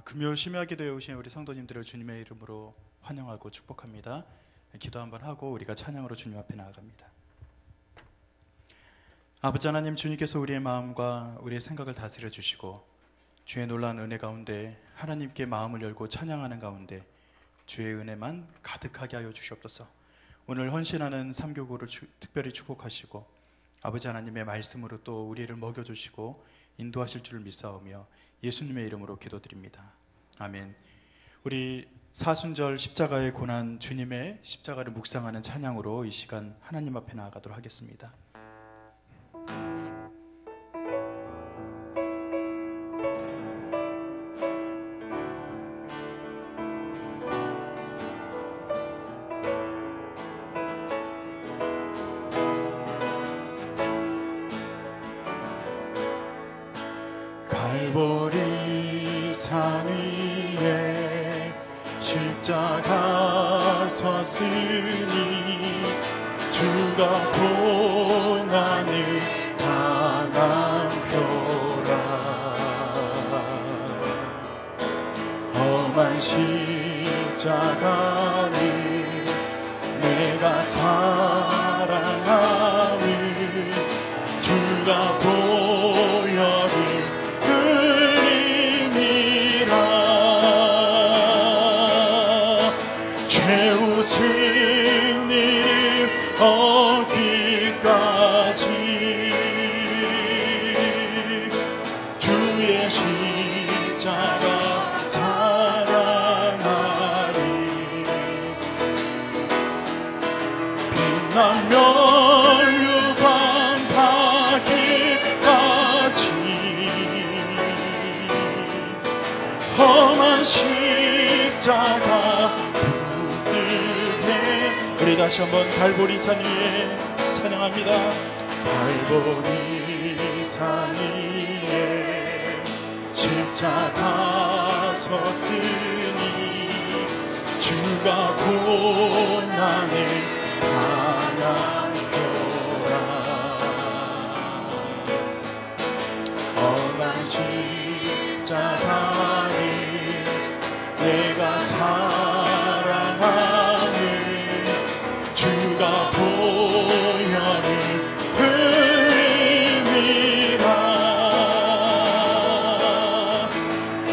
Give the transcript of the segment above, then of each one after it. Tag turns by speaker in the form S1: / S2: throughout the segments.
S1: 금요 심야기도에 오신 우리 성도님들을 주님의 이름으로 환영하고 축복합니다. 기도 한번 하고 우리가 찬양으로 주님 앞에 나아갑니다. 아버지 하나님, 주님께서 우리의 마음과 우리의 생각을 다스려 주시고 주의 놀라운 은혜 가운데 하나님께 마음을 열고 찬양하는 가운데 주의 은혜만 가득하게 하여 주시옵소서. 오늘 헌신하는 삼교구를 특별히 축복하시고 아버지 하나님의 말씀으로 또 우리를 먹여주시고 인도하실 줄을 믿사오며 예수님의 이름으로 기도드립니다. 아멘. 우리 사순절 십자가의 고난, 주님의 십자가를 묵상하는 찬양으로 이 시간 하나님 앞에 나아가도록 하겠습니다.
S2: 갈보리 산 위에 십자가 섰으니 주가 고난을 당한 표라. 험한 십자가를 내가 사랑하니 주가 보혈을 최후 승리를 얻기까지 주의 십자가 사랑하리. 빛나며 유감 파기까지 험한 십자가. 우리 다시 한번 갈보리산 위에 찬양합니다. 갈보리산 위에 십자가 섰으니 주가 고난을 당한 표라. 험한 십자가를 내가 사랑하니 주가 보혈을 흘림이라.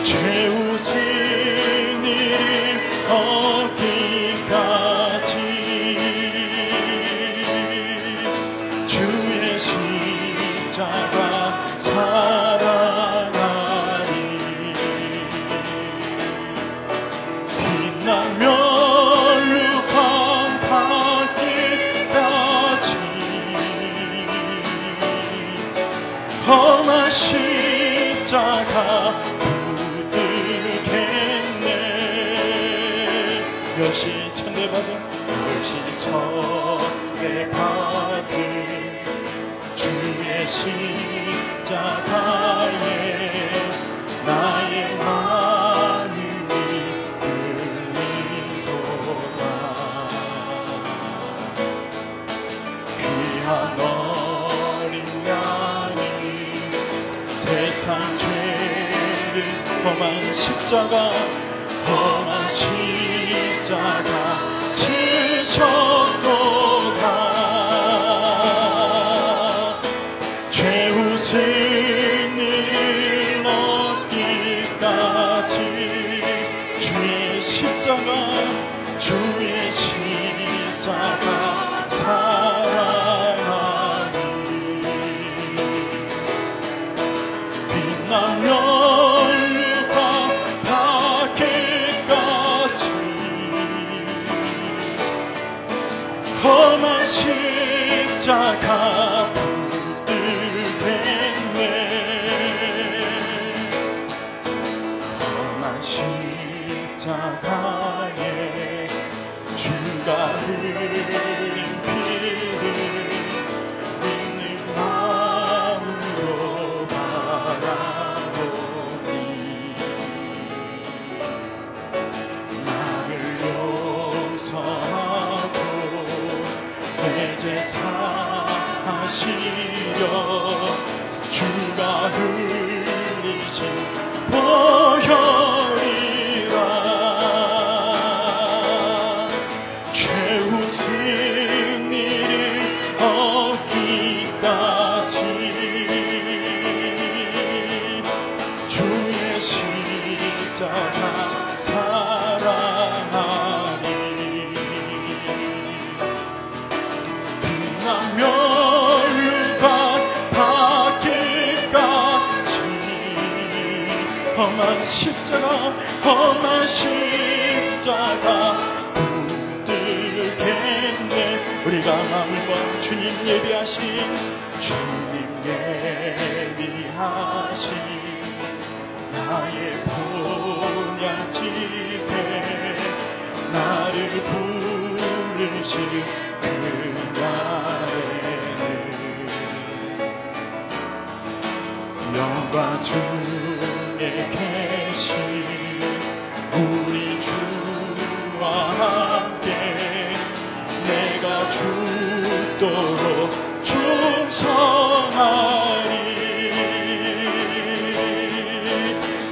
S2: 최후 승리를 얻기까지 주의 십자가 사랑하리. 빛나며 험한 십자가 붙들겠네. 멸시 천대받은 주의 십자가에 나의 마음이 끌리도다. 귀한 어린 양이 세상 죄를 험한 십자가 지셨도다. 최후 승리를 얻기까지 주의 십자가 사랑하리. 빛나며 유감 닿기까지 험한 십자가 붙들겠네. 험한 십자가에 주가 흘린 피를 믿는 마음으로 바라보니 나를 용서하고 내 제사 하시려 주가 흘리신 보혈 빛난 면류관 받기까지 험한 십자가 붙들겠네. 우리가 마음을 건 주님 예비하신 나의 본향집에 나를 부르실 그날에는 영광 중에 계신 우리 주와 함께 내가 죽도록 충성하리.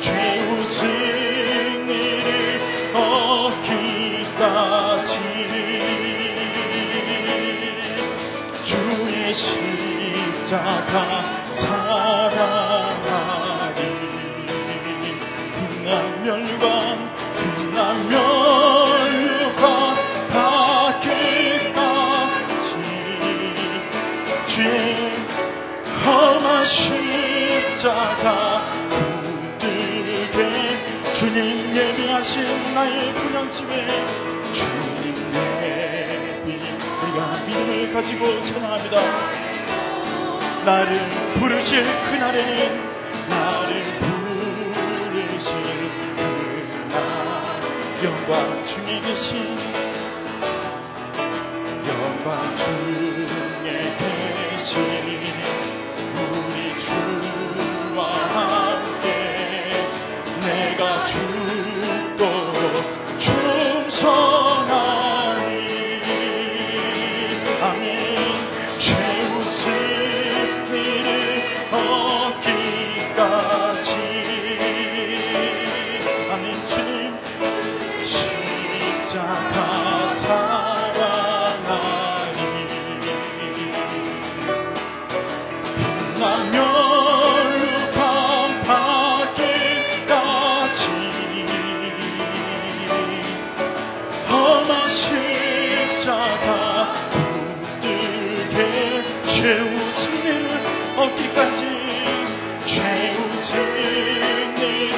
S2: 죄우 승리를 얻기까지 주의 십자가 사랑하리. 빛난 멸관 받기까지 주의 험한 십자가 붙들게. 주님 예비하신 나의 분향집에 주님 예비. 우리가 믿음을 가지고 찬양합니다. 나를 부르실 그날에는 나를 부르실 그날 영광 중에 계신 영광 중에 계신 우리 주와 함께 내가 죽도록 충성하리. 아멘. 죄우 승리를 얻기까지. 아멘. 주님 십자가 사랑하리. 빛난 면류관 받기까지 험한 십자가 붙들게. 죄우 승리를 얻기까지 죄우 승리를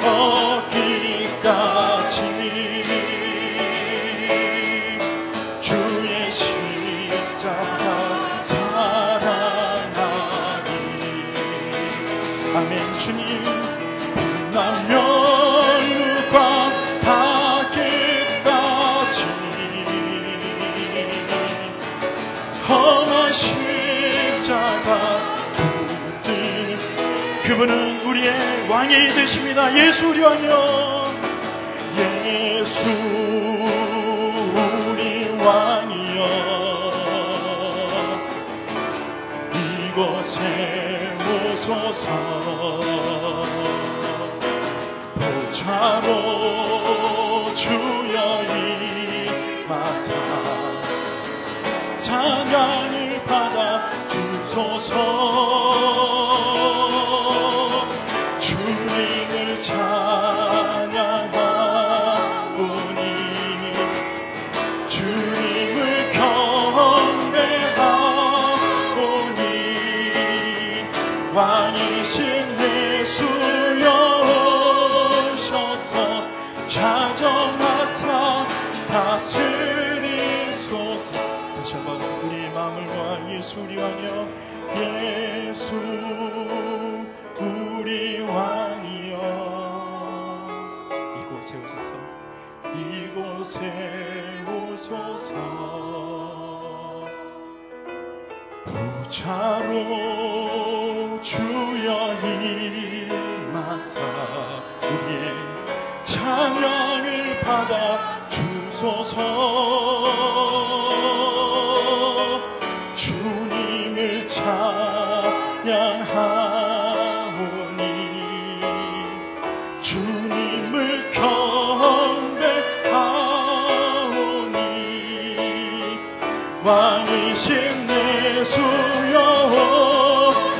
S2: 얻기까지 주의 십자가 사랑하리. 아멘. 주님 빛난 면류관 받기까지 험한 십자가 붙들. 그분은 우리의 왕이 되십니다. 예수 우리 왕이여. 예수 우리 왕이여. 이곳에 오소서. 보좌로 주여 임하사 찬양을 받아 주소서. 주님을 찬양하오니 주님을 경배하오니 왕이신 예수여 오셔서 자정하사 다스리소서. 다시 한번 우리 마음을 모아 예수 우리 왕이여. 예수 우리 왕이여. 이곳에 오소서. 이곳에 오소서. 보좌로 주여 임하사 우리의 찬양을 받아 주소서. 주님을 찬양하오니 주님을 경배하오니 왕이신 예수여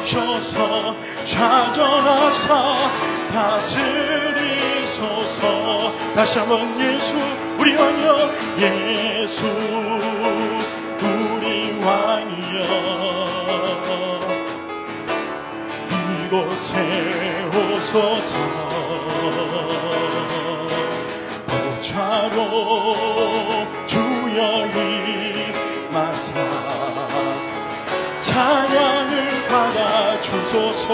S2: 오셔서 좌정하사 다스리소서. 다시 한번 예수 우리 왕이여. 예수 우리 왕이여 이곳에 오소서 보좌로 주여 임하사 찬양을 받아주소서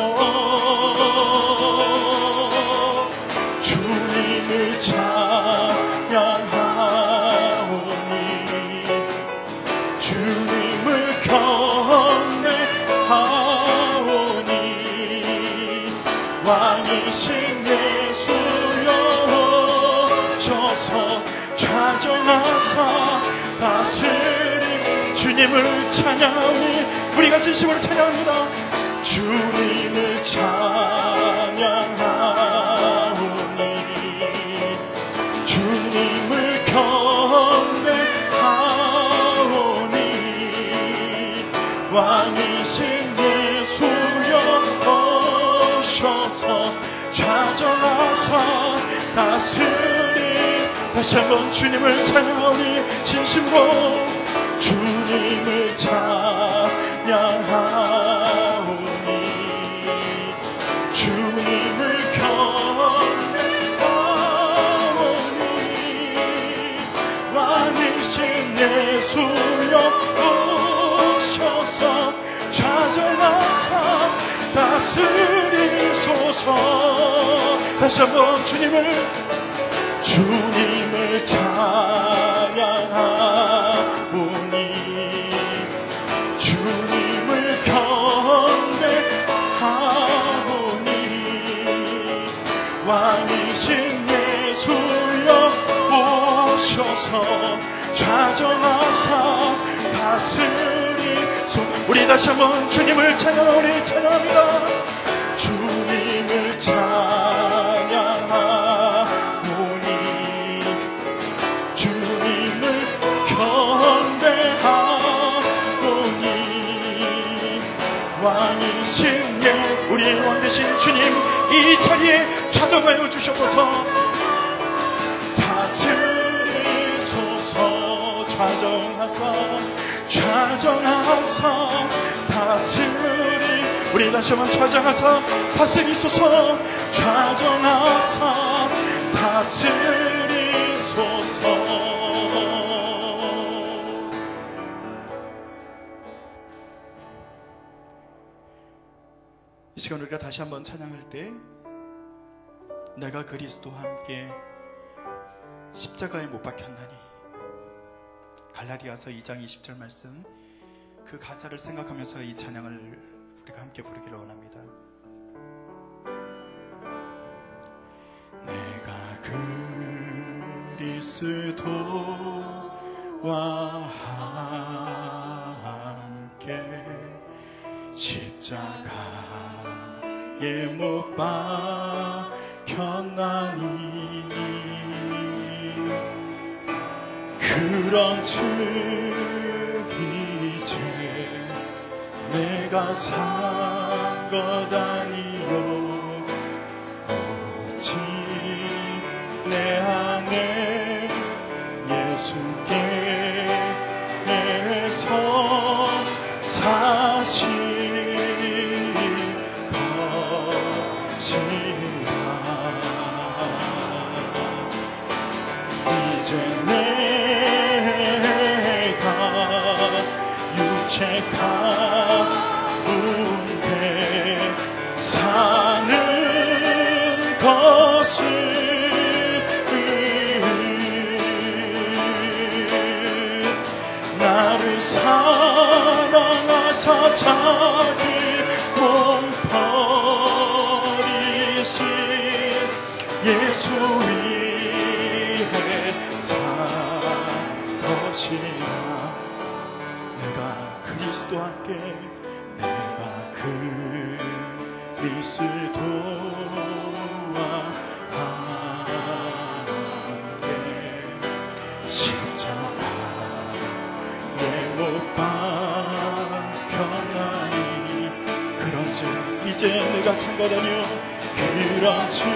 S2: 주님을 찬양하오니 주님을 경배하오니 왕이신 예수여 오셔서 좌정하사 다스림 주님을 찬양하오니 우리가 진심으로 찬양합니다. 주님을 찬양하오니 주님을 경배하오니 왕이신 예수여 오셔서 좌정하사 다스림 다시 한번 주님을 찬양하오니 진심으로 주님을 찬양하오니 주님을 경배하오니 왕이신 예수여 오셔서 좌정하사 다스리소서 다시 한번 주님을 찬양하오니 주님을 경배하오니 왕이신 예수여 오셔서 좌정하사 다스리소 우리 다시 한번 주님을 찬양하오니 찬양합니다. 주님을 찬양하오니 주님을 경배하오니 왕이신 예 우리의 왕 되신 주님 이 자리에 좌정하여 주시옵소서 다스리소서 좌정하사 다스리 우리 다시 한번 좌정하사 다스리소서 좌정하사 다스리소서
S1: 이 시간 우리가 다시 한번 찬양할 때 내가 그리스도와 함께 십자가에 못 박혔나니 갈라디아서 2장 20절 말씀 그 가사를 생각하면서 이 찬양을 우리가 함께 부르기를 원합니다.
S2: 내가 그리스도와 함께 십자가에 못 박혔나니 그런즉 이제 내가 산 것 아니요 오직 내 안에 예수께서 사실 것이라 이제 내가 육체 가운데 사는 것을 나를 사랑하사 자기 몸 버리신 예수 위에 산 것이라 내가 그리스도와 함께 내가 그리스도와 함께 십자가에 못 박혔나니 그런즉 이제 내가 산 것 아니요 그런즉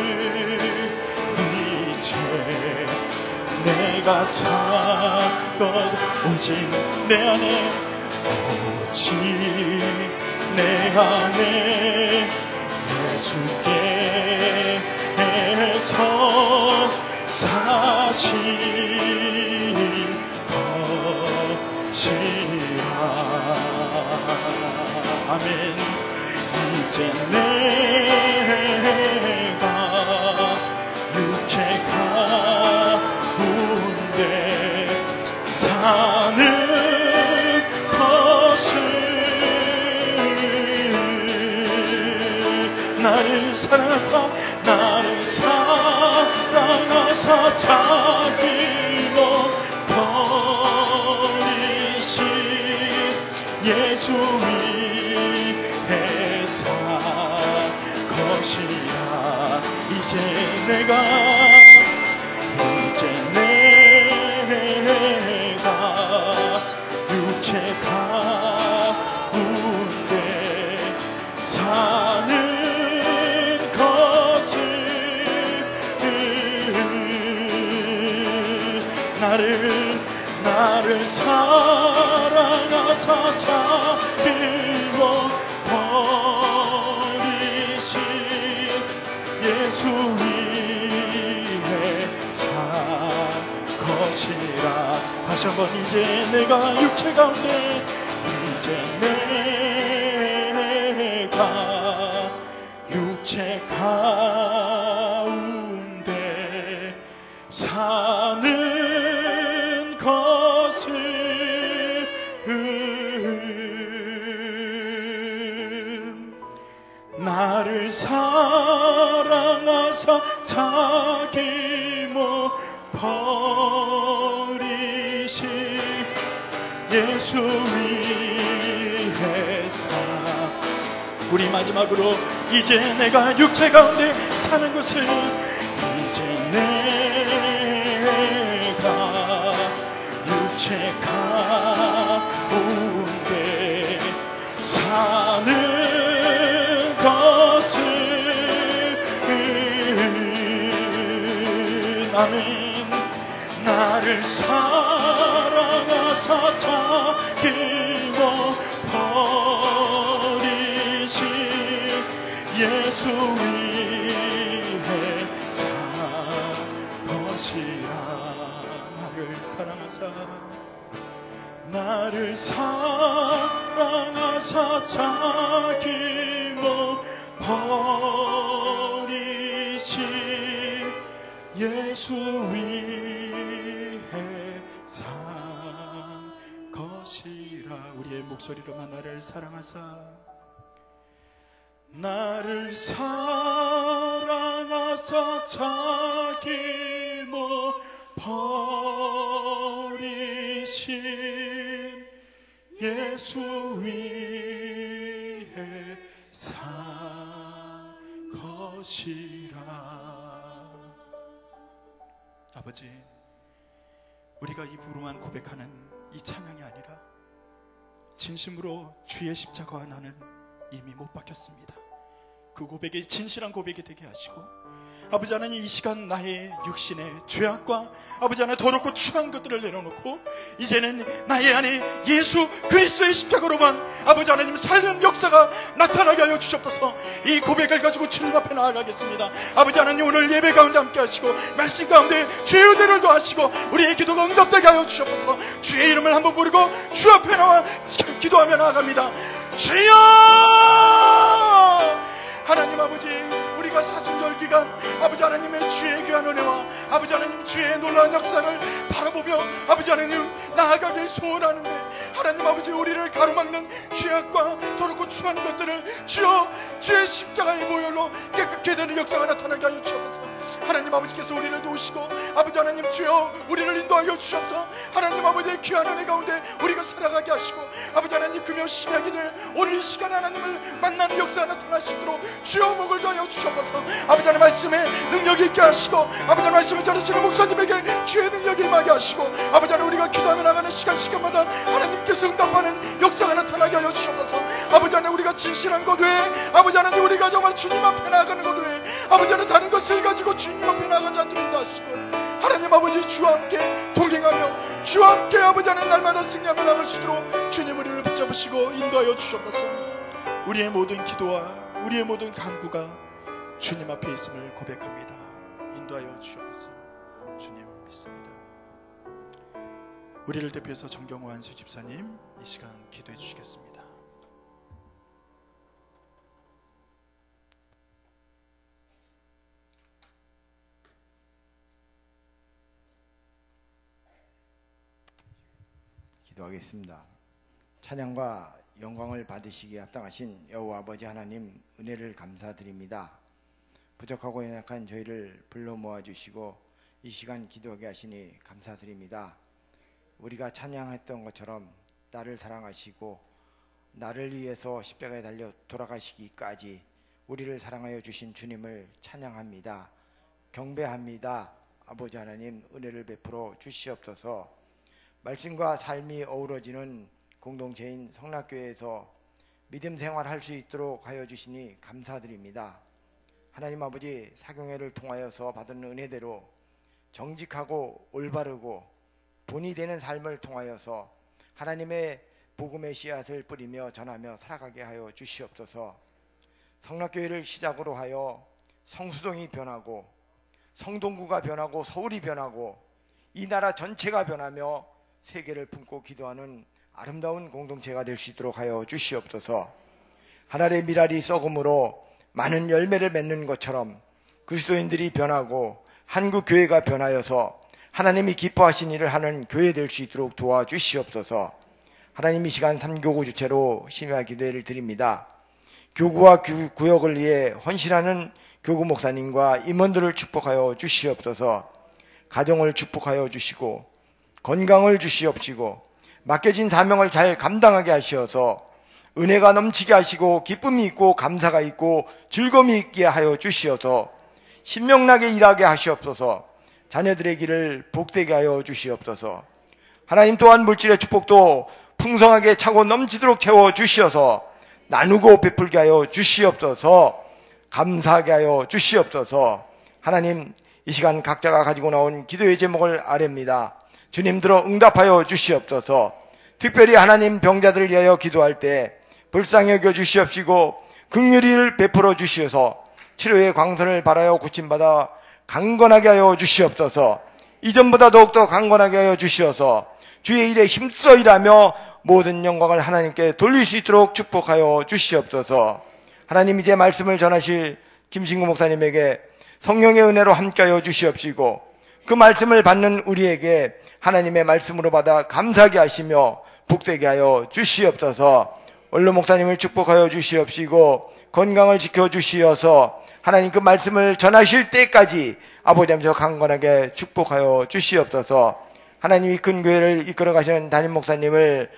S2: 이제 내가 산 것 오직 내 안에 오직 내 안에 예수께서 사신 것이라. 아멘. 이제 내가 육체 가운데 사는 것을 나를 사랑하사 자기 못 버리신 예수 위해 산 것이야. 이제 내가 육체 가운데 사는 것을 나를 사랑하사 자기 못 버리신 예수 위해 산 것이라. 다시 한번 이제 내가 육체 가운데 육체 가운데 사는 것을 나를 사랑하사 자기 못 버리신 예수 위해서. 우리 마지막으로 이제 내가 육체 가운데 사는 것을 이제 내가 육체 가운데 사는 것을 아멘. 나를 사랑하사 자기 못 버리신 예수 위해 산 것이라. 나를 사랑하사 자기 못 버리신 예수 위해 산 것이라. 우리의 목소리로만 나를 사랑하사 자기 못 버리신 예수 위해 산 것이라. 아버지, 우리가 입으로만 고백하는 이 찬양이 아니라 진심으로 주의 십자가와 나는 이미 못 박혔습니다. 그 고백이 진실한 고백이 되게 하시고, 아버지 하나님, 이 시간 나의 육신의 죄악과 아버지 하나님 더럽고 추한 것들을 내려놓고 이제는 나의 안에 예수 그리스도의 십자가로만 아버지 하나님 살리는 역사가 나타나게 하여 주셨소서. 이 고백을 가지고 주님 앞에 나아가겠습니다. 아버지 하나님, 오늘 예배 가운데 함께 하시고 말씀 가운데 주의 은혜를 더하시고 우리의 기도가 응답되게 하여 주셨소서. 주의 이름을 한번 부르고 주 앞에 나와 기도하며 나아갑니다. 주여! 하나님 아버지, 우리가 사순절 기간 아버지 하나님의 주의 귀한 은혜와 아버지 하나님 주의 놀라운 역사를 바라보며 아버지 하나님 나아가길 소원하는데, 하나님 아버지, 우리를 가로막는 죄악과 더럽고 추한 것들을 주여 주의 십자가의 보혈로 깨끗게 되는 역사가 나타나게 하여 주옵소서. 하나님 아버지께서 우리를 도우시고 아버지 하나님 주여 우리를 인도하여 주셔서 하나님 아버지의 귀한 은혜 가운데 우리가 살아가게 하시고 아버지 하나님 금요 심야기 때 오늘 이 시간에 하나님을 만나는 역사가 나타날 수 있도록 주여 목을 더하여 주셔서 아버지 하나님 말씀에 능력이 있게 하시고 아버지 하나님 말씀을 전하시는 목사님에게 주의 능력이 임하게 하시고 아버지 하나님 우리가 기도하며 나가는 시간마다 하나님께서 응답하는 역사가 나타나게 하여 주셔서 아버지 하나님 우리가 진실한 것 외에 아버지 하나님 우리가 정말 주님 앞에 나아가는 것 외에 아버지 하나님 다른 것을 가지고 주님 앞에 나아가지 않도록 하시고 하나님 아버지 주와 함께 동행하며 주와 함께 아버지 하나님 날마다 승리하며 나갈 수 있도록 주님 우리를 붙잡으시고 인도하여 주시옵소서. 우리의 모든 기도와 우리의 모든 간구가 주님 앞에 있음을 고백합니다. 인도하여 주시옵소서. 주님 믿습니다. 우리를 대표해서 정경호 한수 집사님 이 시간 기도해 주시겠습니다.
S3: 기도하겠습니다. 찬양과 영광을 받으시기에 합당하신 여호와 아버지 하나님, 은혜를 감사드립니다. 부족하고 연약한 저희를 불러 모아주시고 이 시간 기도하게 하시니 감사드립니다. 우리가 찬양했던 것처럼 나를 사랑하시고 나를 위해서 십자가에 달려 돌아가시기까지 우리를 사랑하여 주신 주님을 찬양합니다. 경배합니다. 아버지 하나님, 은혜를 베풀어 주시옵소서. 말씀과 삶이 어우러지는 공동체인 성락교회에서 믿음 생활할 수 있도록 하여 주시니 감사드립니다. 하나님 아버지, 사경회를 통하여서 받은 은혜대로 정직하고 올바르고 본이 되는 삶을 통하여서 하나님의 복음의 씨앗을 뿌리며 전하며 살아가게 하여 주시옵소서. 성락교회를 시작으로 하여 성수동이 변하고 성동구가 변하고 서울이 변하고 이 나라 전체가 변하며 세계를 품고 기도하는 아름다운 공동체가 될 수 있도록 하여 주시옵소서. 하늘의 미랄이 썩음으로 많은 열매를 맺는 것처럼 그리스도인들이 변하고 한국교회가 변하여서 하나님이 기뻐하신 일을 하는 교회 될 수 있도록 도와주시옵소서. 하나님, 이 시간 3교구 주체로 심야 기도를 드립니다. 교구와 구역을 위해 헌신하는 교구 목사님과 임원들을 축복하여 주시옵소서. 가정을 축복하여 주시고 건강을 주시옵시고 맡겨진 사명을 잘 감당하게 하시어서 은혜가 넘치게 하시고 기쁨이 있고 감사가 있고 즐거움이 있게 하여 주시어서 신명나게 일하게 하시옵소서. 자녀들의 길을 복되게 하여 주시옵소서. 하나님 또한 물질의 축복도 풍성하게 차고 넘치도록 채워 주시어서 나누고 베풀게 하여 주시옵소서. 감사하게 하여 주시옵소서. 하나님, 이 시간 각자가 가지고 나온 기도의 제목을 아뢰입니다. 주님 들어 응답하여 주시옵소서. 특별히 하나님, 병자들을 위하여 기도할 때 불쌍히 여겨 주시옵시고 긍휼을 베풀어 주시어서 치료의 광선을 발하여 고침받아 강건하게 하여 주시옵소서. 이전보다 더욱더 강건하게 하여 주시어서 주의 일에 힘써 일하며 모든 영광을 하나님께 돌릴 수 있도록 축복하여 주시옵소서. 하나님, 이제 말씀을 전하실 김신구 목사님에게 성령의 은혜로 함께하여 주시옵시고 그 말씀을 받는 우리에게 하나님의 말씀으로 받아 감사하게 하시며 복되게 하여 주시옵소서. 원로 목사님을 축복하여 주시옵시고 건강을 지켜주시어서 하나님 그 말씀을 전하실 때까지 아버지 하면서 강건하게 축복하여 주시옵소서. 하나님이 큰 교회를 이끌어 가시는 담임 목사님을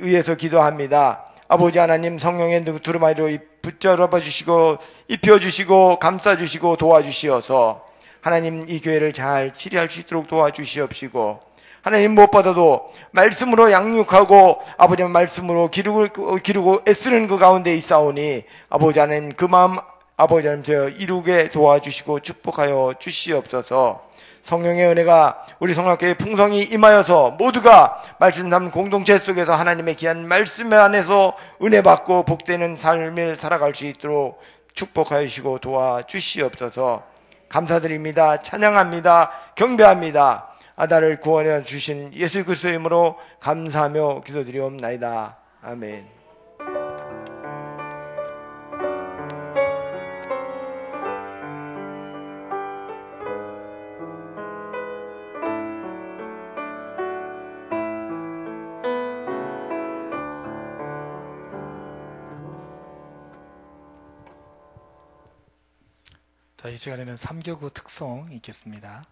S3: 위해서 기도합니다. 아버지 하나님, 성령의 두루마리로 붙잡아 주시고 입혀 주시고 감싸 주시고 도와주시어서 하나님, 이 교회를 잘 치리할 수 있도록 도와주시옵시고 하나님, 무엇보다도 말씀으로 양육하고 아버지 말씀으로 기르고 애쓰는 그 가운데 있사오니 아버지 하나님, 그 마음 아버지 하나님 이루게 도와주시고 축복하여 주시옵소서. 성령의 은혜가 우리 성락교회에 풍성히 임하여서 모두가 말씀 삶 공동체 속에서 하나님의 귀한 말씀 안에서 은혜 받고 복되는 삶을 살아갈 수 있도록 축복하여 주시고 도와주시옵소서. 감사드립니다. 찬양합니다. 경배합니다. 나를 구원해 주신 예수 그리스도의 이름으로 감사하며 기도드리옵나이다. 아멘.
S4: 자, 이 시간에는 3교구 특송 있겠습니다.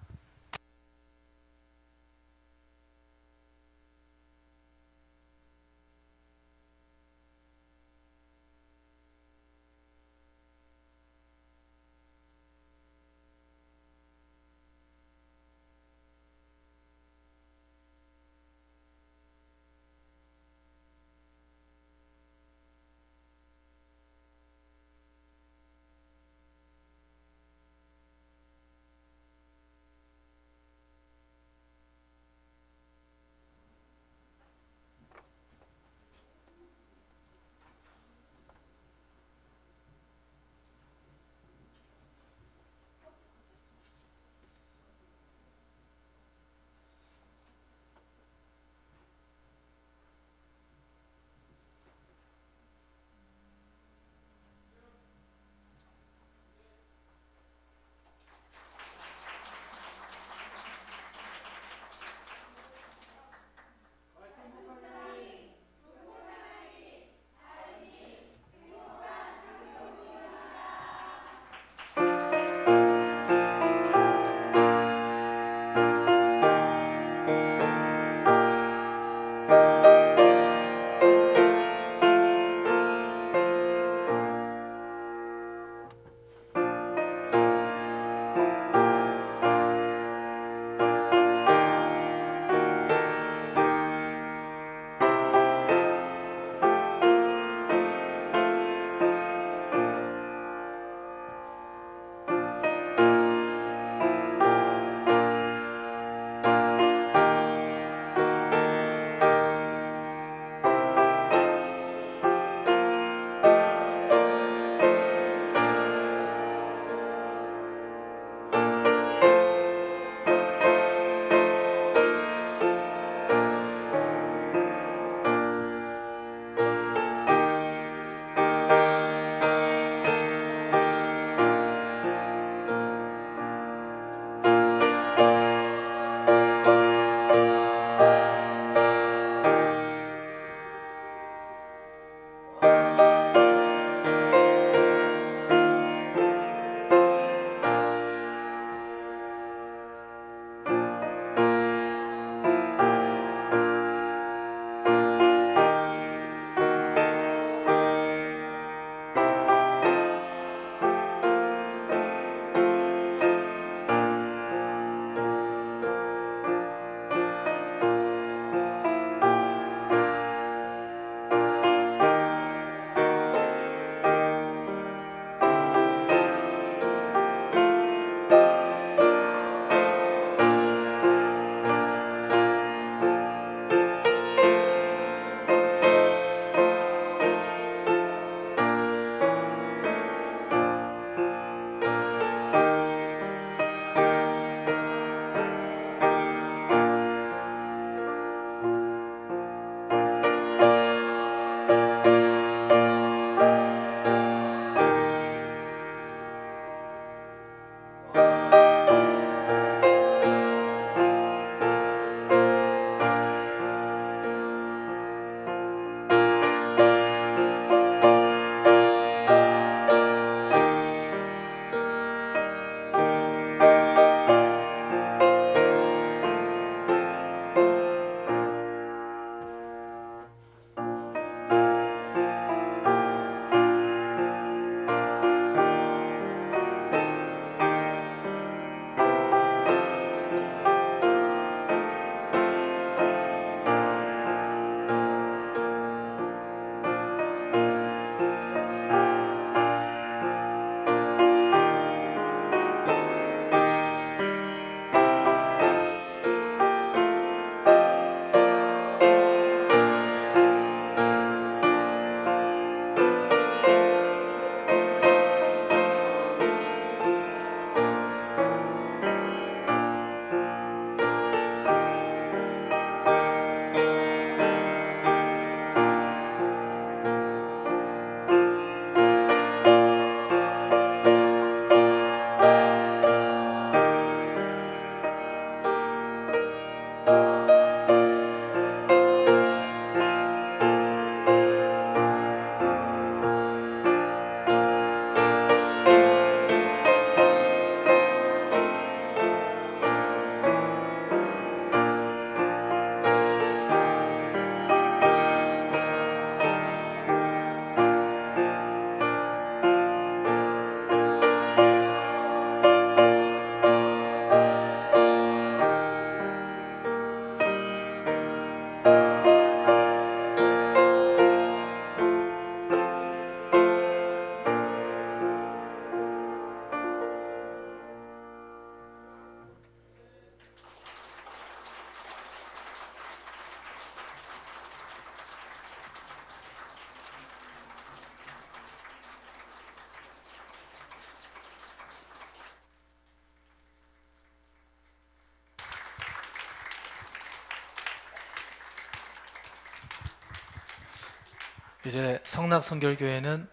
S4: 이제 성낙성결교회는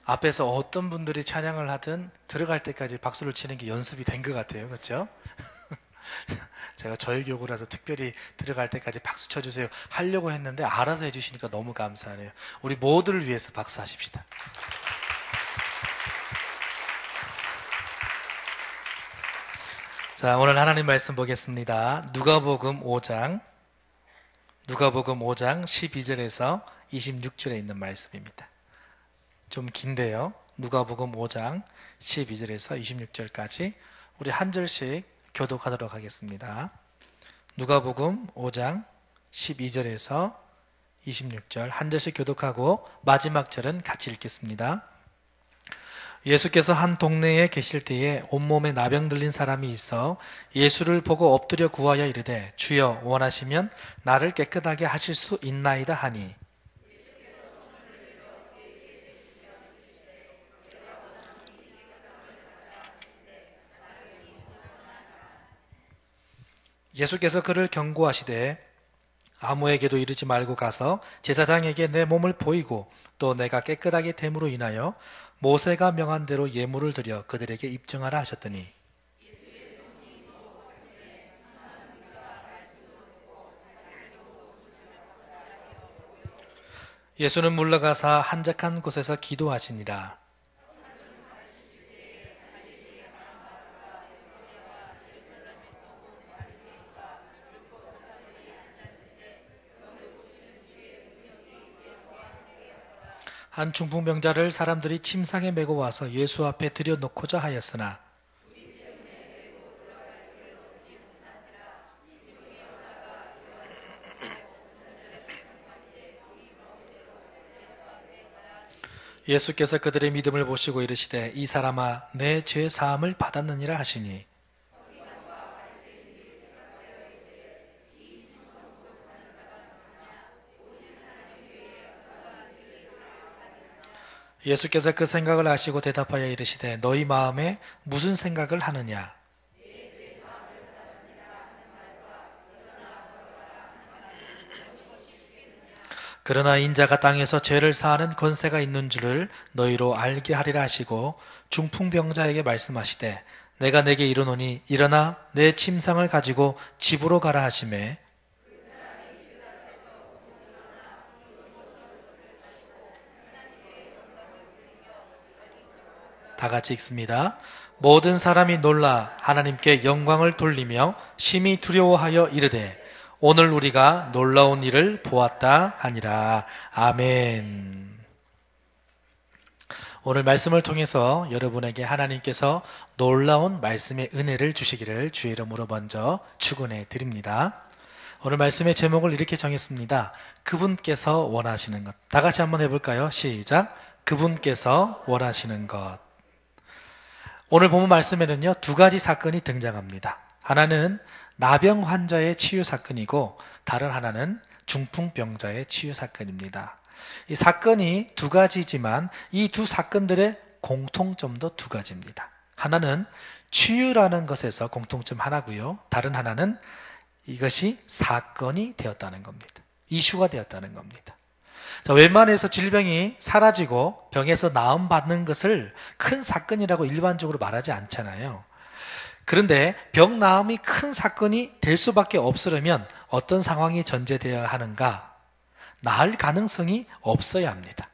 S4: 앞에서 어떤 분들이 찬양을 하든 들어갈 때까지 박수를 치는 게 연습이 된 것 같아요. 그렇죠? 제가 저희 교구라서 특별히 들어갈 때까지 박수 쳐주세요 하려고 했는데 알아서 해주시니까 너무 감사하네요. 우리 모두를 위해서 박수하십시다. 자, 오늘 하나님 말씀 보겠습니다. 누가복음 5장 12절에서 26절에 있는 말씀입니다. 좀 긴데요. 누가복음 5장 12절에서 26절까지 우리 한 절씩 교독하도록 하겠습니다. 누가복음 5장 12절에서 26절 한 절씩 교독하고 마지막 절은 같이 읽겠습니다. 예수께서 한 동네에 계실 때에 온몸에 나병 들린 사람이 있어 예수를 보고 엎드려 구하여 이르되 주여 원하시면 나를 깨끗하게 하실 수 있나이다 하니 예수께서 그를 경고하시되 아무에게도 이르지 말고 가서 제사장에게 내 몸을 보이고 또 내가 깨끗하게 됨으로 인하여 모세가 명한 대로 예물을 드려 그들에게 입증하라 하셨더니 예수는 물러가사 한적한 곳에서 기도하시니라. 한 중풍병자를 사람들이 침상에 메고 와서 예수 앞에 들여놓고자 하였으나 예수께서 그들의 믿음을 보시고 이르시되 이 사람아 내 죄 사함을 받았느니라 하시니 예수께서 그 생각을 아시고 대답하여 이르시되 너희 마음에 무슨 생각을 하느냐? 그러나 인자가 땅에서 죄를 사하는 권세가 있는 줄을 너희로 알게 하리라 하시고 중풍병자에게 말씀하시되 내가 내게 이르노니 일어나 내 침상을 가지고 집으로 가라 하시매 다 같이 읽습니다. 모든 사람이 놀라 하나님께 영광을 돌리며 심히 두려워하여 이르되 오늘 우리가 놀라운 일을 보았다 하니라. 아멘. 오늘 말씀을 통해서 여러분에게 하나님께서 놀라운 말씀의 은혜를 주시기를 주의 이름으로 먼저 축원해 드립니다. 오늘 말씀의 제목을 이렇게 정했습니다. 그분께서 원하시는 것. 다 같이 한번 해볼까요? 시작. 그분께서 원하시는 것. 오늘 본문 말씀에는요, 두 가지 사건이 등장합니다. 하나는 나병 환자의 치유 사건이고 다른 하나는 중풍병자의 치유 사건입니다. 이 사건이 두 가지지만 이 두 사건들의 공통점도 두 가지입니다. 하나는 치유라는 것에서 공통점 하나고요. 다른 하나는 이것이 사건이 되었다는 겁니다. 이슈가 되었다는 겁니다. 자, 웬만해서 질병이 사라지고 병에서 나음받는 것을 큰 사건이라고 일반적으로 말하지 않잖아요. 그런데 병 나음이 큰 사건이 될 수밖에 없으려면 어떤 상황이 전제되어야 하는가? 나을 가능성이 없어야 합니다.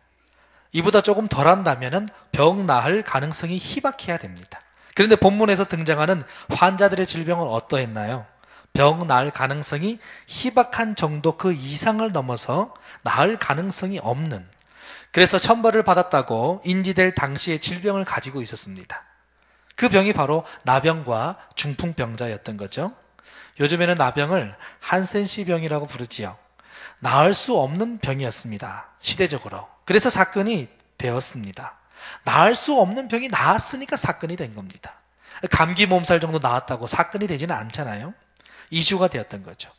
S4: 이보다 조금 덜한다면 병 나을 가능성이 희박해야 됩니다. 그런데 본문에서 등장하는 환자들의 질병은 어떠했나요? 병 나을 가능성이 희박한 정도 그 이상을 넘어서 나을 가능성이 없는, 그래서 천벌을 받았다고 인지될 당시의 질병을 가지고 있었습니다. 그 병이 바로 나병과 중풍병자였던 거죠. 요즘에는 나병을 한센시 병이라고 부르지요. 나을 수 없는 병이었습니다. 시대적으로. 그래서 사건이 되었습니다. 나을 수 없는 병이 나았으니까 사건이 된 겁니다. 감기 몸살 정도 나았다고 사건이 되지는 않잖아요. 이슈가 되었던 거죠.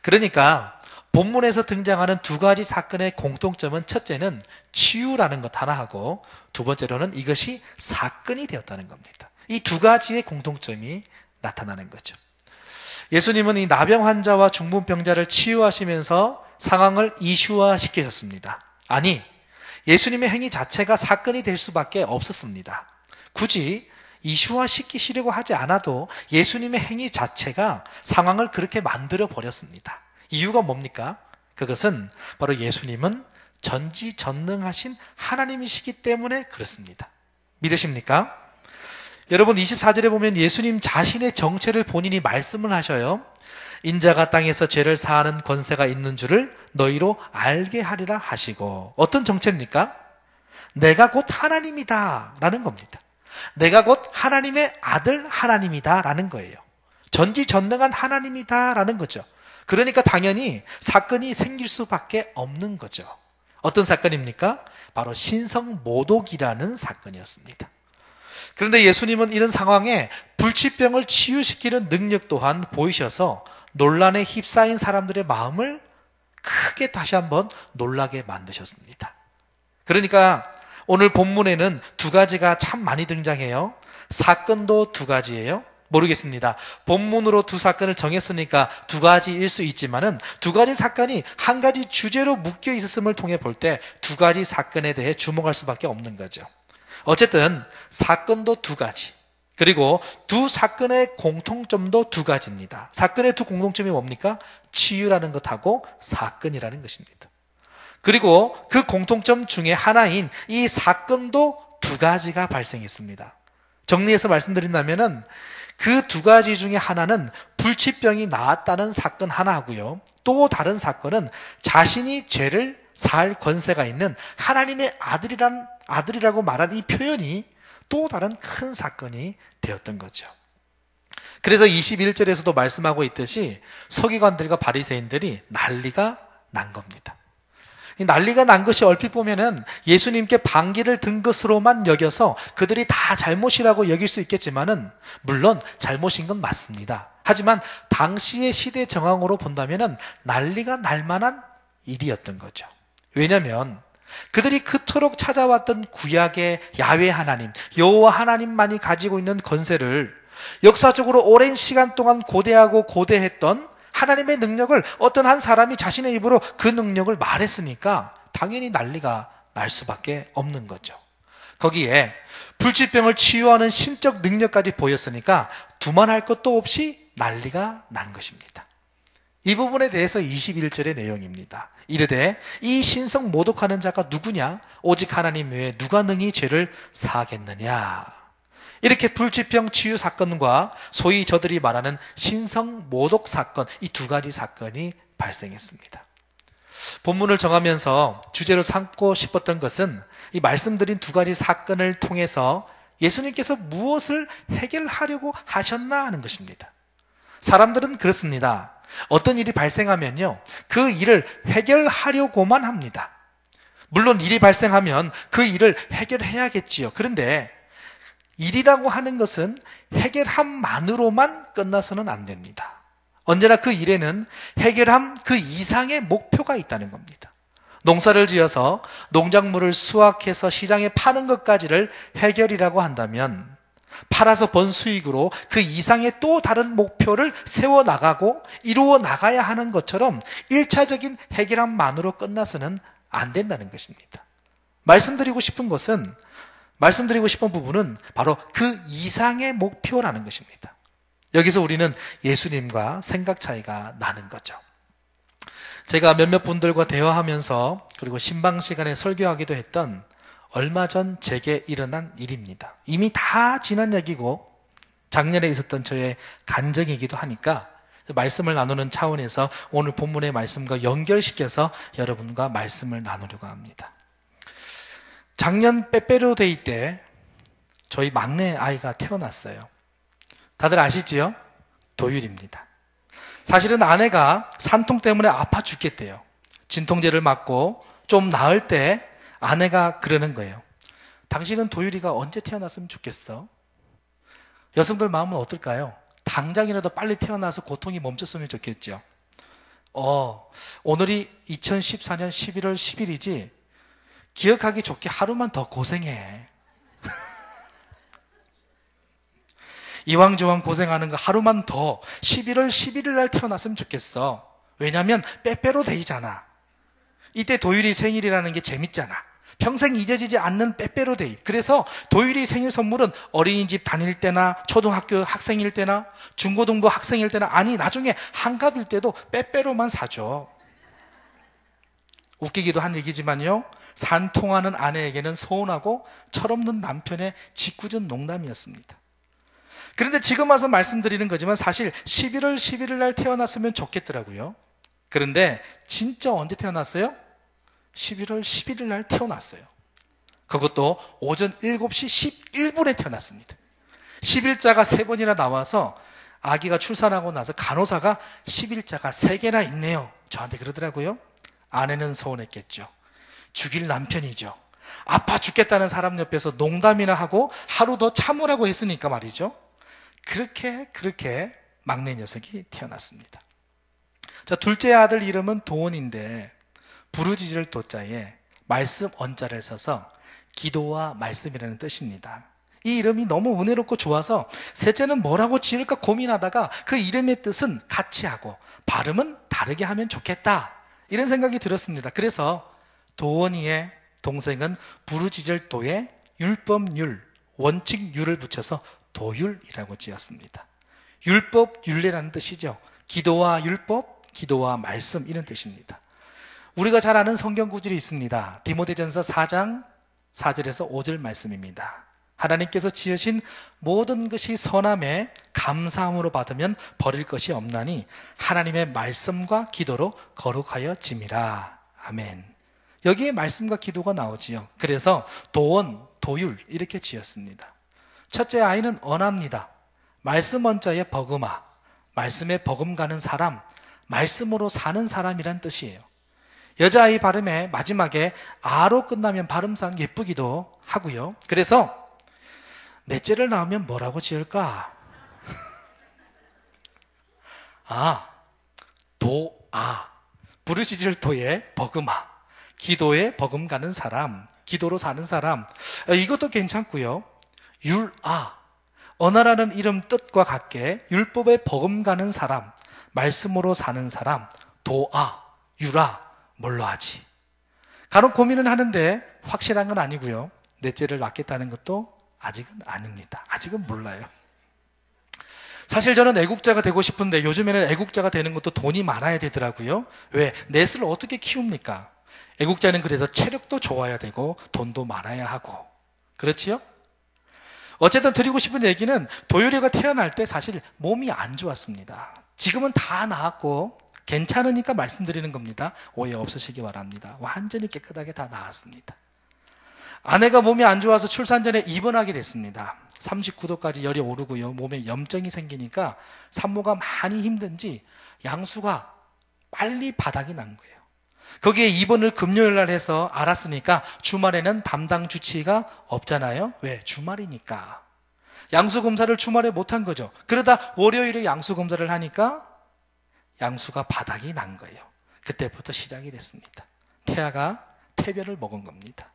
S4: 그러니까 본문에서 등장하는 두 가지 사건의 공통점은 첫째는 치유라는 것 하나 하고 두 번째로는 이것이 사건이 되었다는 겁니다. 이 두 가지의 공통점이 나타나는 거죠. 예수님은 이 나병 환자와 중풍병자를 치유하시면서 상황을 이슈화 시키셨습니다. 아니, 예수님의 행위 자체가 사건이 될 수밖에 없었습니다. 굳이 이슈화시키시려고 하지 않아도 예수님의 행위 자체가 상황을 그렇게 만들어 버렸습니다. 이유가 뭡니까? 그것은 바로 예수님은 전지전능하신 하나님이시기 때문에 그렇습니다. 믿으십니까? 여러분 24절에 보면 예수님 자신의 정체를 본인이 말씀을 하셔요. 인자가 땅에서 죄를 사하는 권세가 있는 줄을 너희로 알게 하리라 하시고, 어떤 정체입니까? 내가 곧 하나님이다 라는 겁니다. 내가 곧 하나님의 아들 하나님이다 라는 거예요. 전지전능한 하나님이다 라는 거죠. 그러니까 당연히 사건이 생길 수밖에 없는 거죠. 어떤 사건입니까? 바로 신성모독이라는 사건이었습니다. 그런데 예수님은 이런 상황에 불치병을 치유시키는 능력 또한 보이셔서 논란에 휩싸인 사람들의 마음을 크게 다시 한번 놀라게 만드셨습니다. 그러니까 오늘 본문에는 두 가지가 참 많이 등장해요. 사건도 두 가지예요. 모르겠습니다. 본문으로 두 사건을 정했으니까 두 가지일 수 있지만은 두 가지 사건이 한 가지 주제로 묶여 있었음을 통해 볼 때 두 가지 사건에 대해 주목할 수밖에 없는 거죠. 어쨌든 사건도 두 가지, 그리고 두 사건의 공통점도 두 가지입니다. 사건의 두 공통점이 뭡니까? 치유라는 것하고 사건이라는 것입니다. 그리고 그 공통점 중에 하나인 이 사건도 두 가지가 발생했습니다. 정리해서 말씀드린다면은 그 두 가지 중에 하나는 불치병이 나았다는 사건 하나고요. 또 다른 사건은 자신이 죄를 사할 권세가 있는 하나님의 아들이라고 말한 이 표현이 또 다른 큰 사건이 되었던 거죠. 그래서 21절에서도 말씀하고 있듯이 서기관들과 바리새인들이 난리가 난 겁니다. 이 난리가 난 것이 얼핏 보면은 예수님께 반기를 든 것으로만 여겨서 그들이 다 잘못이라고 여길 수 있겠지만은, 물론 잘못인 건 맞습니다. 하지만 당시의 시대 정황으로 본다면은 난리가 날 만한 일이었던 거죠. 왜냐하면 그들이 그토록 찾아왔던 구약의 야훼 하나님, 여호와 하나님만이 가지고 있는 권세를 역사적으로 오랜 시간 동안 고대했던 하나님의 능력을 어떤 한 사람이 자신의 입으로 그 능력을 말했으니까 당연히 난리가 날 수밖에 없는 거죠. 거기에 불치병을 치유하는 신적 능력까지 보였으니까 두말할 것도 없이 난리가 난 것입니다. 이 부분에 대해서 21절의 내용입니다. 이르되 이 신성 모독하는 자가 누구냐? 오직 하나님 외에 누가 능히 죄를 사하겠느냐? 이렇게 불치병 치유 사건과 소위 저들이 말하는 신성 모독 사건, 이 두 가지 사건이 발생했습니다. 본문을 정하면서 주제로 삼고 싶었던 것은 이 말씀드린 두 가지 사건을 통해서 예수님께서 무엇을 해결하려고 하셨나 하는 것입니다. 사람들은 그렇습니다. 어떤 일이 발생하면요, 그 일을 해결하려고만 합니다. 물론 일이 발생하면 그 일을 해결해야겠지요. 그런데 일이라고 하는 것은 해결함만으로만 끝나서는 안 됩니다. 언제나 그 일에는 해결함 그 이상의 목표가 있다는 겁니다. 농사를 지어서 농작물을 수확해서 시장에 파는 것까지를 해결이라고 한다면, 팔아서 번 수익으로 그 이상의 또 다른 목표를 세워나가고 이루어 나가야 하는 것처럼 1차적인 해결함만으로 끝나서는 안 된다는 것입니다. 말씀드리고 싶은 부분은 바로 그 이상의 목표라는 것입니다. 여기서 우리는 예수님과 생각 차이가 나는 거죠. 제가 몇몇 분들과 대화하면서, 그리고 신방 시간에 설교하기도 했던 얼마 전 제게 일어난 일입니다. 이미 다 지난 얘기고 작년에 있었던 저의 간증이기도 하니까 말씀을 나누는 차원에서 오늘 본문의 말씀과 연결시켜서 여러분과 말씀을 나누려고 합니다. 작년 빼빼로데이 때 저희 막내 아이가 태어났어요. 다들 아시지요? 도율입니다. 사실은 아내가 산통 때문에 아파 죽겠대요. 진통제를 맞고 좀 나을 때 아내가 그러는 거예요. 당신은 도율이가 언제 태어났으면 좋겠어? 여성들 마음은 어떨까요? 당장이라도 빨리 태어나서 고통이 멈췄으면 좋겠죠. 오늘이 2014년 11월 10일이지 기억하기 좋게 하루만 더 고생해. 이왕저왕 고생하는 거 하루만 더 11월 11일 날 태어났으면 좋겠어. 왜냐하면 빼빼로 데이잖아. 이때 도율이 생일이라는 게 재밌잖아. 평생 잊어지지 않는 빼빼로데이. 그래서 도율이 생일 선물은 어린이집 다닐 때나 초등학교 학생일 때나 중고등부 학생일 때나 아니 나중에 한갑일 때도 빼빼로만 사죠. 웃기기도 한 얘기지만요. 산통하는 아내에게는 서운하고 철없는 남편의 짓궂은 농담이었습니다. 그런데 지금 와서 말씀드리는 거지만 사실 11월 11일 날 태어났으면 좋겠더라고요. 그런데 진짜 언제 태어났어요? 11월 11일 날 태어났어요. 그것도 오전 7시 11분에 태어났습니다. 11자가 3번이나 나와서 아기가 출산하고 나서 간호사가 11자가 3개나 있네요. 저한테 그러더라고요. 아내는 서운했겠죠. 죽일 남편이죠. 아파 죽겠다는 사람 옆에서 농담이나 하고 하루 더 참으라고 했으니까 말이죠. 그렇게 막내 녀석이 태어났습니다. 자, 둘째 아들 이름은 도원인데 부르짖을 도자에 말씀 언자를 써서 기도와 말씀이라는 뜻입니다. 이 이름이 너무 은혜롭고 좋아서 셋째는 뭐라고 지을까 고민하다가 그 이름의 뜻은 같이 하고 발음은 다르게 하면 좋겠다 이런 생각이 들었습니다. 그래서 도원이의 동생은 부르짖을 도에 율법율, 원칙율을 붙여서 도율이라고 지었습니다. 율법, 율례라는 뜻이죠. 기도와 율법, 기도와 말씀 이런 뜻입니다. 우리가 잘 아는 성경 구절이 있습니다. 디모데전서 4장 4절에서 5절 말씀입니다. 하나님께서 지으신 모든 것이 선함에 감사함으로 받으면 버릴 것이 없나니 하나님의 말씀과 기도로 거룩하여 짐이라. 아멘. 여기에 말씀과 기도가 나오지요. 그래서 도원, 도율 이렇게 지었습니다. 첫째 아이는 언합니다. 말씀 언자에 버금아, 말씀에 버금가는 사람, 말씀으로 사는 사람이란 뜻이에요. 여자아이 발음에 마지막에 아로 끝나면 발음상 예쁘기도 하고요. 그래서 넷째를 낳으면 뭐라고 지을까? 도아, 부르짖을 도에 버금아, 기도에 버금가는 사람, 기도로 사는 사람, 이것도 괜찮고요. 율아, 언어라는 이름 뜻과 같게 율법에 버금가는 사람, 말씀으로 사는 사람, 도아, 유라, 뭘로 하지? 간혹 고민은 하는데 확실한 건 아니고요. 넷째를 낳겠다는 것도 아직은 아닙니다. 아직은 몰라요. 사실 저는 애국자가 되고 싶은데 요즘에는 애국자가 되는 것도 돈이 많아야 되더라고요. 왜? 넷을 어떻게 키웁니까? 애국자는 그래서 체력도 좋아야 되고 돈도 많아야 하고 그렇지요? 어쨌든 드리고 싶은 얘기는 도율이가 태어날 때 사실 몸이 안 좋았습니다. 지금은 다 나았고 괜찮으니까 말씀드리는 겁니다. 오해 없으시기 바랍니다. 완전히 깨끗하게 다 나았습니다. 아내가 몸이 안 좋아서 출산 전에 입원하게 됐습니다. 39도까지 열이 오르고요. 몸에 염증이 생기니까 산모가 많이 힘든지 양수가 빨리 바닥이 난 거예요. 거기에 입원을 금요일 날 해서 알았으니까 주말에는 담당 주치의가 없잖아요. 왜? 주말이니까. 양수 검사를 주말에 못한 거죠. 그러다 월요일에 양수 검사를 하니까 양수가 바닥이 난 거예요. 그때부터 시작이 됐습니다. 태아가 퇴별을 먹은 겁니다.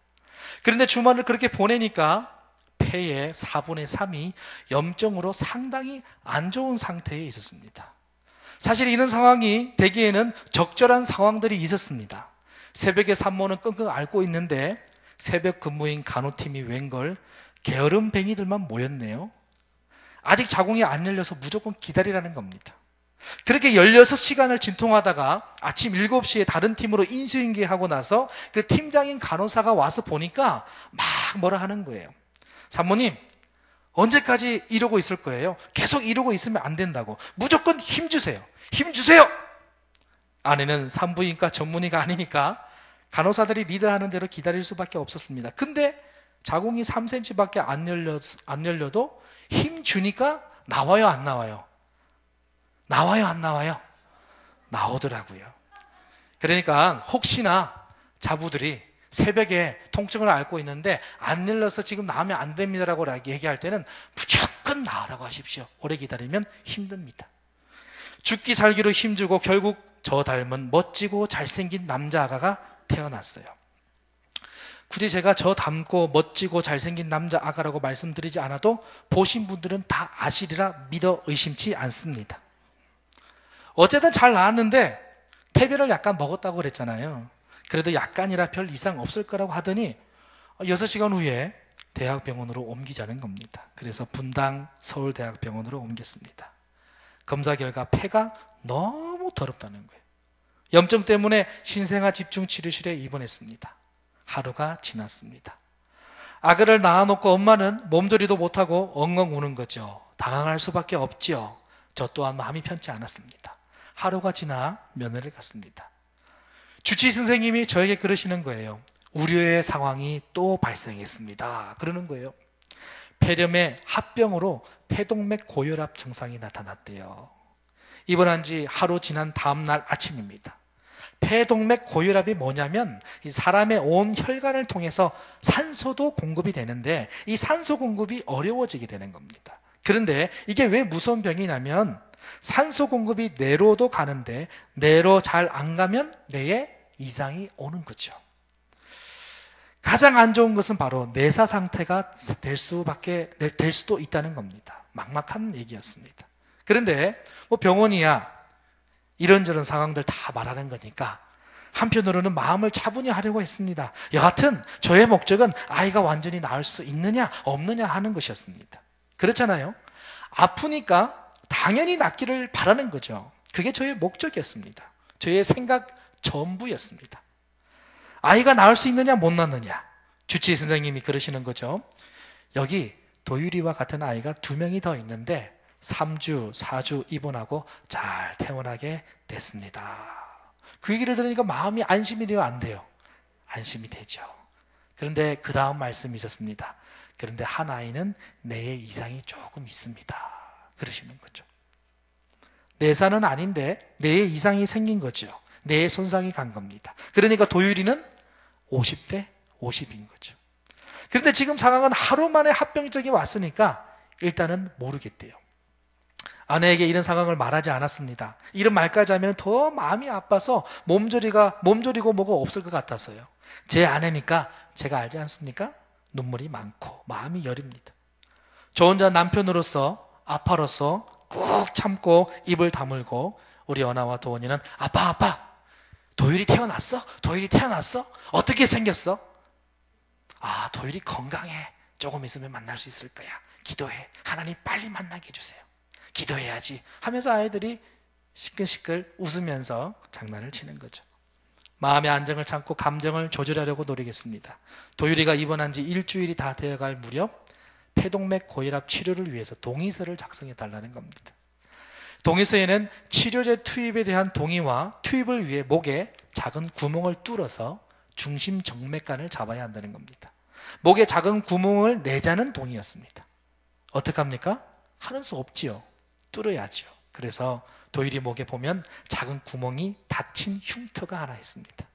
S4: 그런데 주말을 그렇게 보내니까 폐의 4분의 3이 염증으로 상당히 안 좋은 상태에 있었습니다. 사실 이런 상황이 대개에는 적절한 상황들이 있었습니다. 새벽에 산모는 끙끙 앓고 있는데 새벽 근무인 간호팀이 웬걸 게으름뱅이들만 모였네요. 아직 자궁이 안 열려서 무조건 기다리라는 겁니다. 그렇게 16시간을 진통하다가 아침 7시에 다른 팀으로 인수인계하고 나서 그 팀장인 간호사가 와서 보니까 막 뭐라 하는 거예요. 산모님, 언제까지 이러고 있을 거예요? 계속 이러고 있으면 안 된다고. 무조건 힘주세요. 힘주세요! 아내는 산부인과 전문의가 아니니까 간호사들이 리드하는 대로 기다릴 수밖에 없었습니다. 근데 자궁이 3cm밖에 안 열려도 힘주니까 나와요, 안 나와요? 나와요, 안 나와요? 나오더라고요. 그러니까 혹시나 자부들이 새벽에 통증을 앓고 있는데 안 열려서 지금 나오면 안 됩니다라고 얘기할 때는 무조건 나으라고 하십시오. 오래 기다리면 힘듭니다. 죽기 살기로 힘주고 결국 저 닮은 멋지고 잘생긴 남자 아가가 태어났어요. 굳이 제가 저 닮고 멋지고 잘생긴 남자 아가라고 말씀드리지 않아도 보신 분들은 다 아시리라 믿어 의심치 않습니다. 어쨌든 잘 나왔는데 퇴별을 약간 먹었다고 그랬잖아요. 그래도 약간이라 별 이상 없을 거라고 하더니 6시간 후에 대학병원으로 옮기자는 겁니다. 그래서 분당 서울대학병원으로 옮겼습니다. 검사 결과 폐가 너무 더럽다는 거예요. 염증 때문에 신생아 집중치료실에 입원했습니다. 하루가 지났습니다. 아기를 낳아놓고 엄마는 몸조리도 못하고 엉엉 우는 거죠. 당황할 수밖에 없지요. 저 또한 마음이 편치 않았습니다. 하루가 지나 면회를 갔습니다. 주치의 선생님이 저에게 그러시는 거예요. 우려의 상황이 또 발생했습니다. 그러는 거예요. 폐렴의 합병으로 폐동맥 고혈압 증상이 나타났대요. 입원한 지 하루 지난 다음 날 아침입니다. 폐동맥 고혈압이 뭐냐면 이 사람의 온 혈관을 통해서 산소도 공급이 되는데 이 산소 공급이 어려워지게 되는 겁니다. 그런데 이게 왜 무서운 병이냐면 산소 공급이 뇌로도 가는데 뇌로 잘 안 가면 뇌에 이상이 오는 거죠. 가장 안 좋은 것은 바로 뇌사 상태가 될 수도 있다는 겁니다. 막막한 얘기였습니다. 그런데 뭐 병원이야 이런저런 상황들 다 말하는 거니까 한편으로는 마음을 차분히 하려고 했습니다. 여하튼 저의 목적은 아이가 완전히 나을 수 있느냐 없느냐 하는 것이었습니다. 그렇잖아요. 아프니까 당연히 낫기를 바라는 거죠. 그게 저의 목적이었습니다. 저의 생각 전부였습니다. 아이가 낳을 수 있느냐 못 낳느냐 주치의 선생님이 그러시는 거죠. 여기 도유리와 같은 아이가 2명이 더 있는데 3주, 4주 입원하고 잘 퇴원하게 됐습니다. 그 얘기를 들으니까 마음이 안심이 돼요, 안 돼요? 안심이 되죠. 그런데 그 다음 말씀이 있었습니다. 그런데 한 아이는 뇌에 이상이 조금 있습니다. 그러시는 거죠. 뇌사는 아닌데 뇌에 이상이 생긴 거죠. 뇌에 손상이 간 겁니다. 그러니까 도유리는 50대 50인 거죠. 그런데 지금 상황은 하루 만에 합병증이 왔으니까 일단은 모르겠대요. 아내에게 이런 상황을 말하지 않았습니다. 이런 말까지 하면 더 마음이 아파서 몸조리고 뭐가 없을 것 같아서요. 제 아내니까 제가 알지 않습니까? 눈물이 많고 마음이 여립니다. 저 혼자 남편으로서 아빠로서 꾹 참고 입을 다물고 우리 연아와 도원이는 아빠 도율이 태어났어? 도율이 태어났어? 어떻게 생겼어? 아, 도율이 건강해. 조금 있으면 만날 수 있을 거야. 기도해. 하나님 빨리 만나게 해주세요. 기도해야지 하면서 아이들이 시끌시끌 웃으면서 장난을 치는 거죠. 마음의 안정을 참고 감정을 조절하려고 노리겠습니다. 도율이가 입원한 지 일주일이 다 되어갈 무렵 폐동맥 고혈압 치료를 위해서 동의서를 작성해 달라는 겁니다. 동의서에는 치료제 투입에 대한 동의와 투입을 위해 목에 작은 구멍을 뚫어서 중심 정맥관을 잡아야 한다는 겁니다. 목에 작은 구멍을 내자는 동의였습니다. 어떡합니까? 하는 수 없지요. 뚫어야죠. 그래서 도율이 목에 보면 작은 구멍이 닫힌 흉터가 하나 있습니다.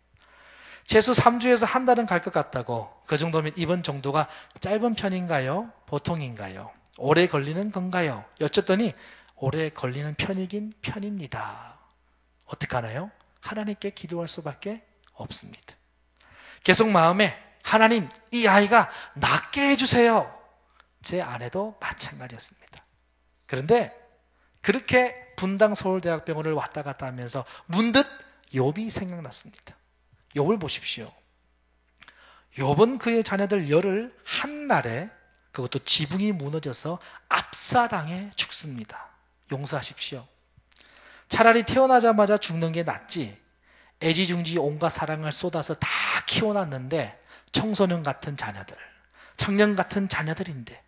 S4: 최소 3주에서 한 달은 갈 것 같다고, 그 정도면 입원 정도가 짧은 편인가요? 보통인가요? 오래 걸리는 건가요? 여쭸더니 오래 걸리는 편이긴 편입니다. 어떡하나요? 하나님께 기도할 수밖에 없습니다. 계속 마음에 하나님, 이 아이가 낫게 해주세요. 제 아내도 마찬가지였습니다. 그런데 그렇게 분당 서울대학병원을 왔다 갔다 하면서 문득 욥이 생각났습니다. 욥을 보십시오. 욥은 그의 자녀들 열을 한날에 그것도 지붕이 무너져서 압사당해 죽습니다. 용서하십시오. 차라리 태어나자마자 죽는 게 낫지, 애지중지 온갖 사랑을 쏟아서 다 키워놨는데 청소년 같은 자녀들, 청년 같은 자녀들인데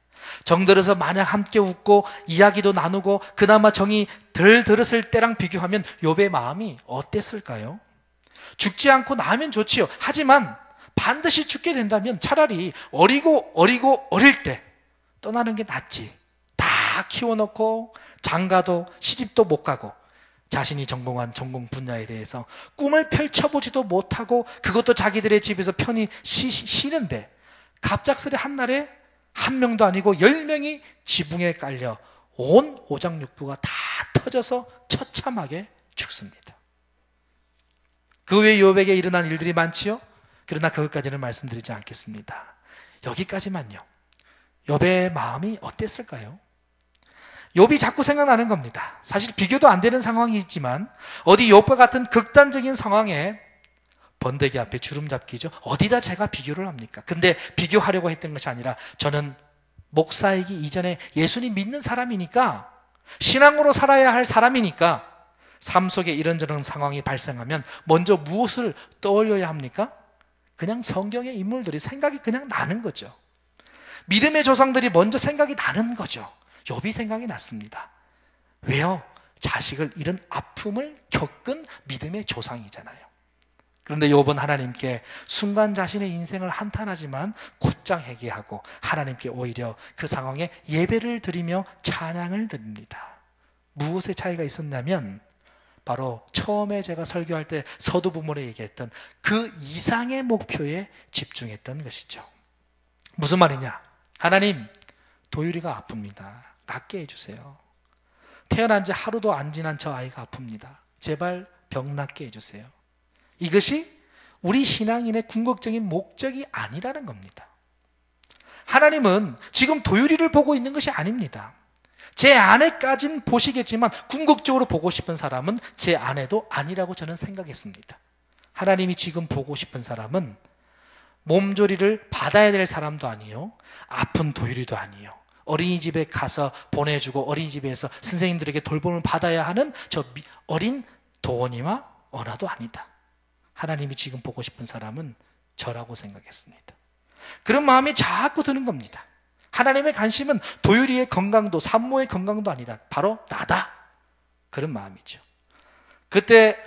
S4: 정들어서 마냥 함께 웃고 이야기도 나누고 그나마 정이 덜 들었을 때랑 비교하면 욥의 마음이 어땠을까요? 죽지 않고 나면 좋지요. 하지만 반드시 죽게 된다면 차라리 어릴 때 떠나는 게 낫지. 다 키워놓고 장가도 시집도 못 가고 자신이 전공한 전공 분야에 대해서 꿈을 펼쳐보지도 못하고 그것도 자기들의 집에서 편히 쉬는데 갑작스레 한날에 1명도 아니고 10명이 지붕에 깔려 온 오장육부가 다 터져서 처참하게 죽습니다. 그 외에 욥에게 일어난 일들이 많지요. 그러나 그것까지는 말씀드리지 않겠습니다. 여기까지만요. 욥의 마음이 어땠을까요? 욥이 자꾸 생각나는 겁니다. 사실 비교도 안 되는 상황이지만 어디 욥과 같은 극단적인 상황에 번데기 앞에 주름 잡기죠. 어디다 제가 비교를 합니까? 근데 비교하려고 했던 것이 아니라 저는 목사이기 이전에 예수님 믿는 사람이니까, 신앙으로 살아야 할 사람이니까, 삶 속에 이런저런 상황이 발생하면 먼저 무엇을 떠올려야 합니까? 그냥 성경의 인물들이 생각이 그냥 나는 거죠. 믿음의 조상들이 먼저 생각이 나는 거죠. 욥이 생각이 났습니다. 왜요? 자식을 잃은 아픔을 겪은 믿음의 조상이잖아요. 그런데 욥은 하나님께 순간 자신의 인생을 한탄하지만 곧장 회개하고 하나님께 오히려 그 상황에 예배를 드리며 찬양을 드립니다. 무엇의 차이가 있었냐면 바로 처음에 제가 설교할 때 서두 부문에 얘기했던 그 이상의 목표에 집중했던 것이죠. 무슨 말이냐? 하나님, 도율이가 아픕니다. 낫게 해주세요. 태어난 지 하루도 안 지난 저 아이가 아픕니다. 제발 병 낫게 해주세요. 이것이 우리 신앙인의 궁극적인 목적이 아니라는 겁니다. 하나님은 지금 도율이를 보고 있는 것이 아닙니다. 제 아내까지는 보시겠지만 궁극적으로 보고 싶은 사람은 제 아내도 아니라고 저는 생각했습니다. 하나님이 지금 보고 싶은 사람은 몸조리를 받아야 될 사람도 아니요, 아픈 도율이도 아니요, 어린이집에 가서 보내주고 어린이집에서 선생님들에게 돌봄을 받아야 하는 저 어린 도원이와 언아도 아니다. 하나님이 지금 보고 싶은 사람은 저라고 생각했습니다. 그런 마음이 자꾸 드는 겁니다. 하나님의 관심은 도율이의 건강도 산모의 건강도 아니다. 바로 나다. 그런 마음이죠. 그때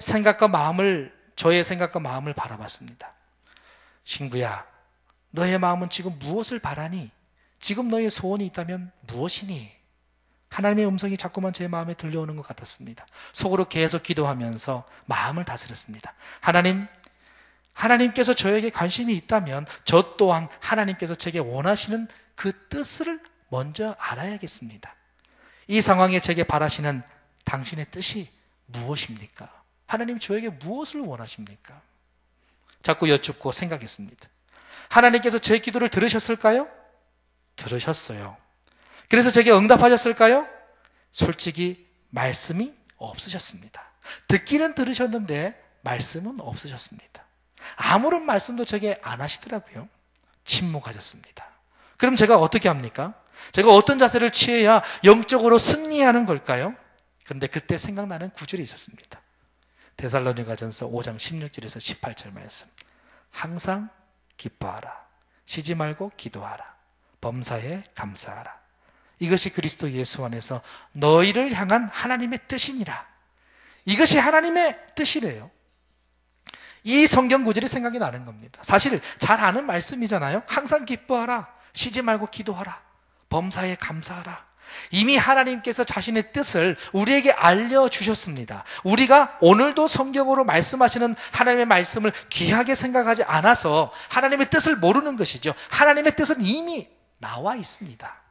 S4: 저의 생각과 마음을 바라봤습니다. 친구야, 너의 마음은 지금 무엇을 바라니? 지금 너의 소원이 있다면 무엇이니? 하나님의 음성이 자꾸만 제 마음에 들려오는 것 같았습니다. 속으로 계속 기도하면서 마음을 다스렸습니다. 하나님께서 저에게 관심이 있다면 저 또한 하나님께서 제게 원하시는 그 뜻을 먼저 알아야겠습니다. 이 상황에 제게 바라시는 당신의 뜻이 무엇입니까? 하나님 저에게 무엇을 원하십니까? 자꾸 여쭙고 생각했습니다. 하나님께서 제 기도를 들으셨을까요? 들으셨어요. 그래서 제게 응답하셨을까요? 솔직히 말씀이 없으셨습니다. 듣기는 들으셨는데 말씀은 없으셨습니다. 아무런 말씀도 제게 안 하시더라고요. 침묵하셨습니다. 그럼 제가 어떻게 합니까? 제가 어떤 자세를 취해야 영적으로 승리하는 걸까요? 그런데 그때 생각나는 구절이 있었습니다. 데살로니가전서 5장 16절에서 18절 말씀. 항상 기뻐하라. 쉬지 말고 기도하라. 범사에 감사하라. 이것이 그리스도 예수 안에서 너희를 향한 하나님의 뜻이니라. 이것이 하나님의 뜻이래요. 이 성경 구절이 생각이 나는 겁니다. 사실 잘 아는 말씀이잖아요. 항상 기뻐하라. 쉬지 말고 기도하라. 범사에 감사하라. 이미 하나님께서 자신의 뜻을 우리에게 알려주셨습니다. 우리가 오늘도 성경으로 말씀하시는 하나님의 말씀을 귀하게 생각하지 않아서 하나님의 뜻을 모르는 것이죠. 하나님의 뜻은 이미 나와 있습니다.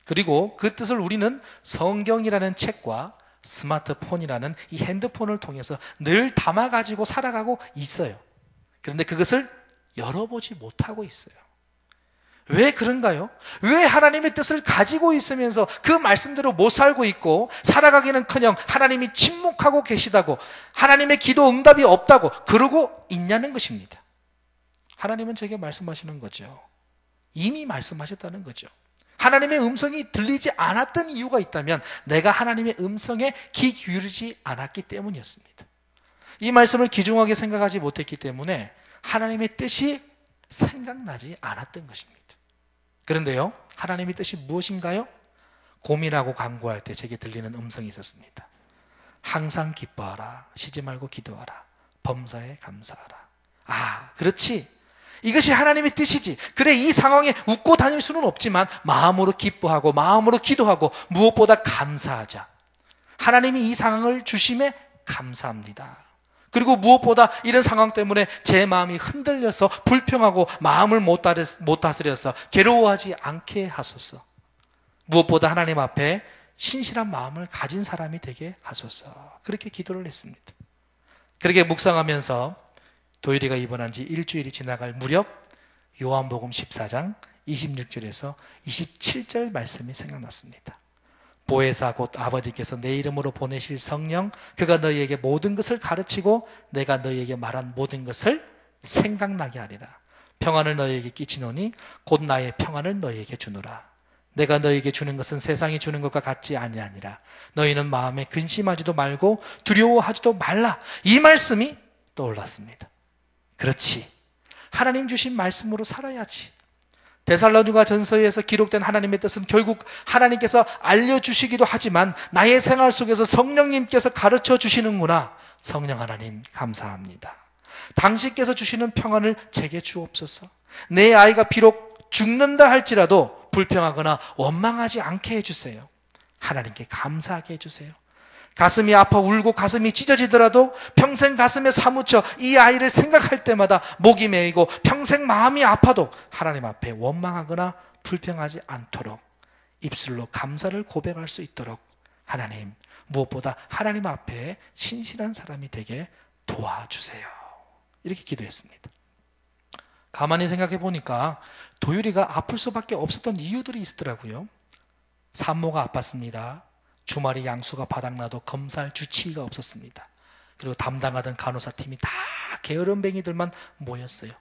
S4: 그리고 그 뜻을 우리는 성경이라는 책과 스마트폰이라는 이 핸드폰을 통해서 늘 담아가지고 살아가고 있어요. 그런데 그것을 열어보지 못하고 있어요. 왜 그런가요? 왜 하나님의 뜻을 가지고 있으면서 그 말씀대로 못 살고 있고 살아가기는커녕 하나님이 침묵하고 계시다고, 하나님의 기도 응답이 없다고 그러고 있냐는 것입니다. 하나님은 저에게 말씀하시는 거죠. 이미 말씀하셨다는 거죠. 하나님의 음성이 들리지 않았던 이유가 있다면 내가 하나님의 음성에 귀 기울이지 않았기 때문이었습니다. 이 말씀을 귀중하게 생각하지 못했기 때문에 하나님의 뜻이 생각나지 않았던 것입니다. 그런데요, 하나님의 뜻이 무엇인가요? 고민하고 간구할 때 제게 들리는 음성이 있었습니다. 항상 기뻐하라. 쉬지 말고 기도하라. 범사에 감사하라. 아, 그렇지. 이것이 하나님의 뜻이지. 그래, 이 상황에 웃고 다닐 수는 없지만 마음으로 기뻐하고 마음으로 기도하고 무엇보다 감사하자. 하나님이 이 상황을 주심에 감사합니다. 그리고 무엇보다 이런 상황 때문에 제 마음이 흔들려서 불평하고 마음을 못 다스려서 괴로워하지 않게 하소서. 무엇보다 하나님 앞에 신실한 마음을 가진 사람이 되게 하소서. 그렇게 기도를 했습니다. 그렇게 묵상하면서 도일이가 입원한 지 일주일이 지나갈 무렵 요한복음 14장 26절에서 27절 말씀이 생각났습니다. 보혜사 곧 아버지께서 내 이름으로 보내실 성령, 그가 너희에게 모든 것을 가르치고 내가 너희에게 말한 모든 것을 생각나게 하리라. 평안을 너희에게 끼치노니 곧 나의 평안을 너희에게 주노라. 내가 너희에게 주는 것은 세상이 주는 것과 같지 아니하니라. 너희는 마음에 근심하지도 말고 두려워하지도 말라. 이 말씀이 떠올랐습니다. 그렇지, 하나님 주신 말씀으로 살아야지. 데살로니가 전서에서 기록된 하나님의 뜻은 결국 하나님께서 알려주시기도 하지만 나의 생활 속에서 성령님께서 가르쳐 주시는구나. 성령 하나님 감사합니다. 당신께서 주시는 평안을 제게 주옵소서. 내 아이가 비록 죽는다 할지라도 불평하거나 원망하지 않게 해주세요. 하나님께 감사하게 해주세요. 가슴이 아파 울고 가슴이 찢어지더라도 평생 가슴에 사무쳐 이 아이를 생각할 때마다 목이 메이고 평생 마음이 아파도 하나님 앞에 원망하거나 불평하지 않도록 입술로 감사를 고백할 수 있도록 하나님, 무엇보다 하나님 앞에 신실한 사람이 되게 도와주세요. 이렇게 기도했습니다. 가만히 생각해 보니까 도율이가 아플 수밖에 없었던 이유들이 있더라고요. 산모가 아팠습니다. 주말에 양수가 바닥나도 검사할 주치의가 없었습니다. 그리고 담당하던 간호사팀이 다 게으름뱅이들만 모였어요.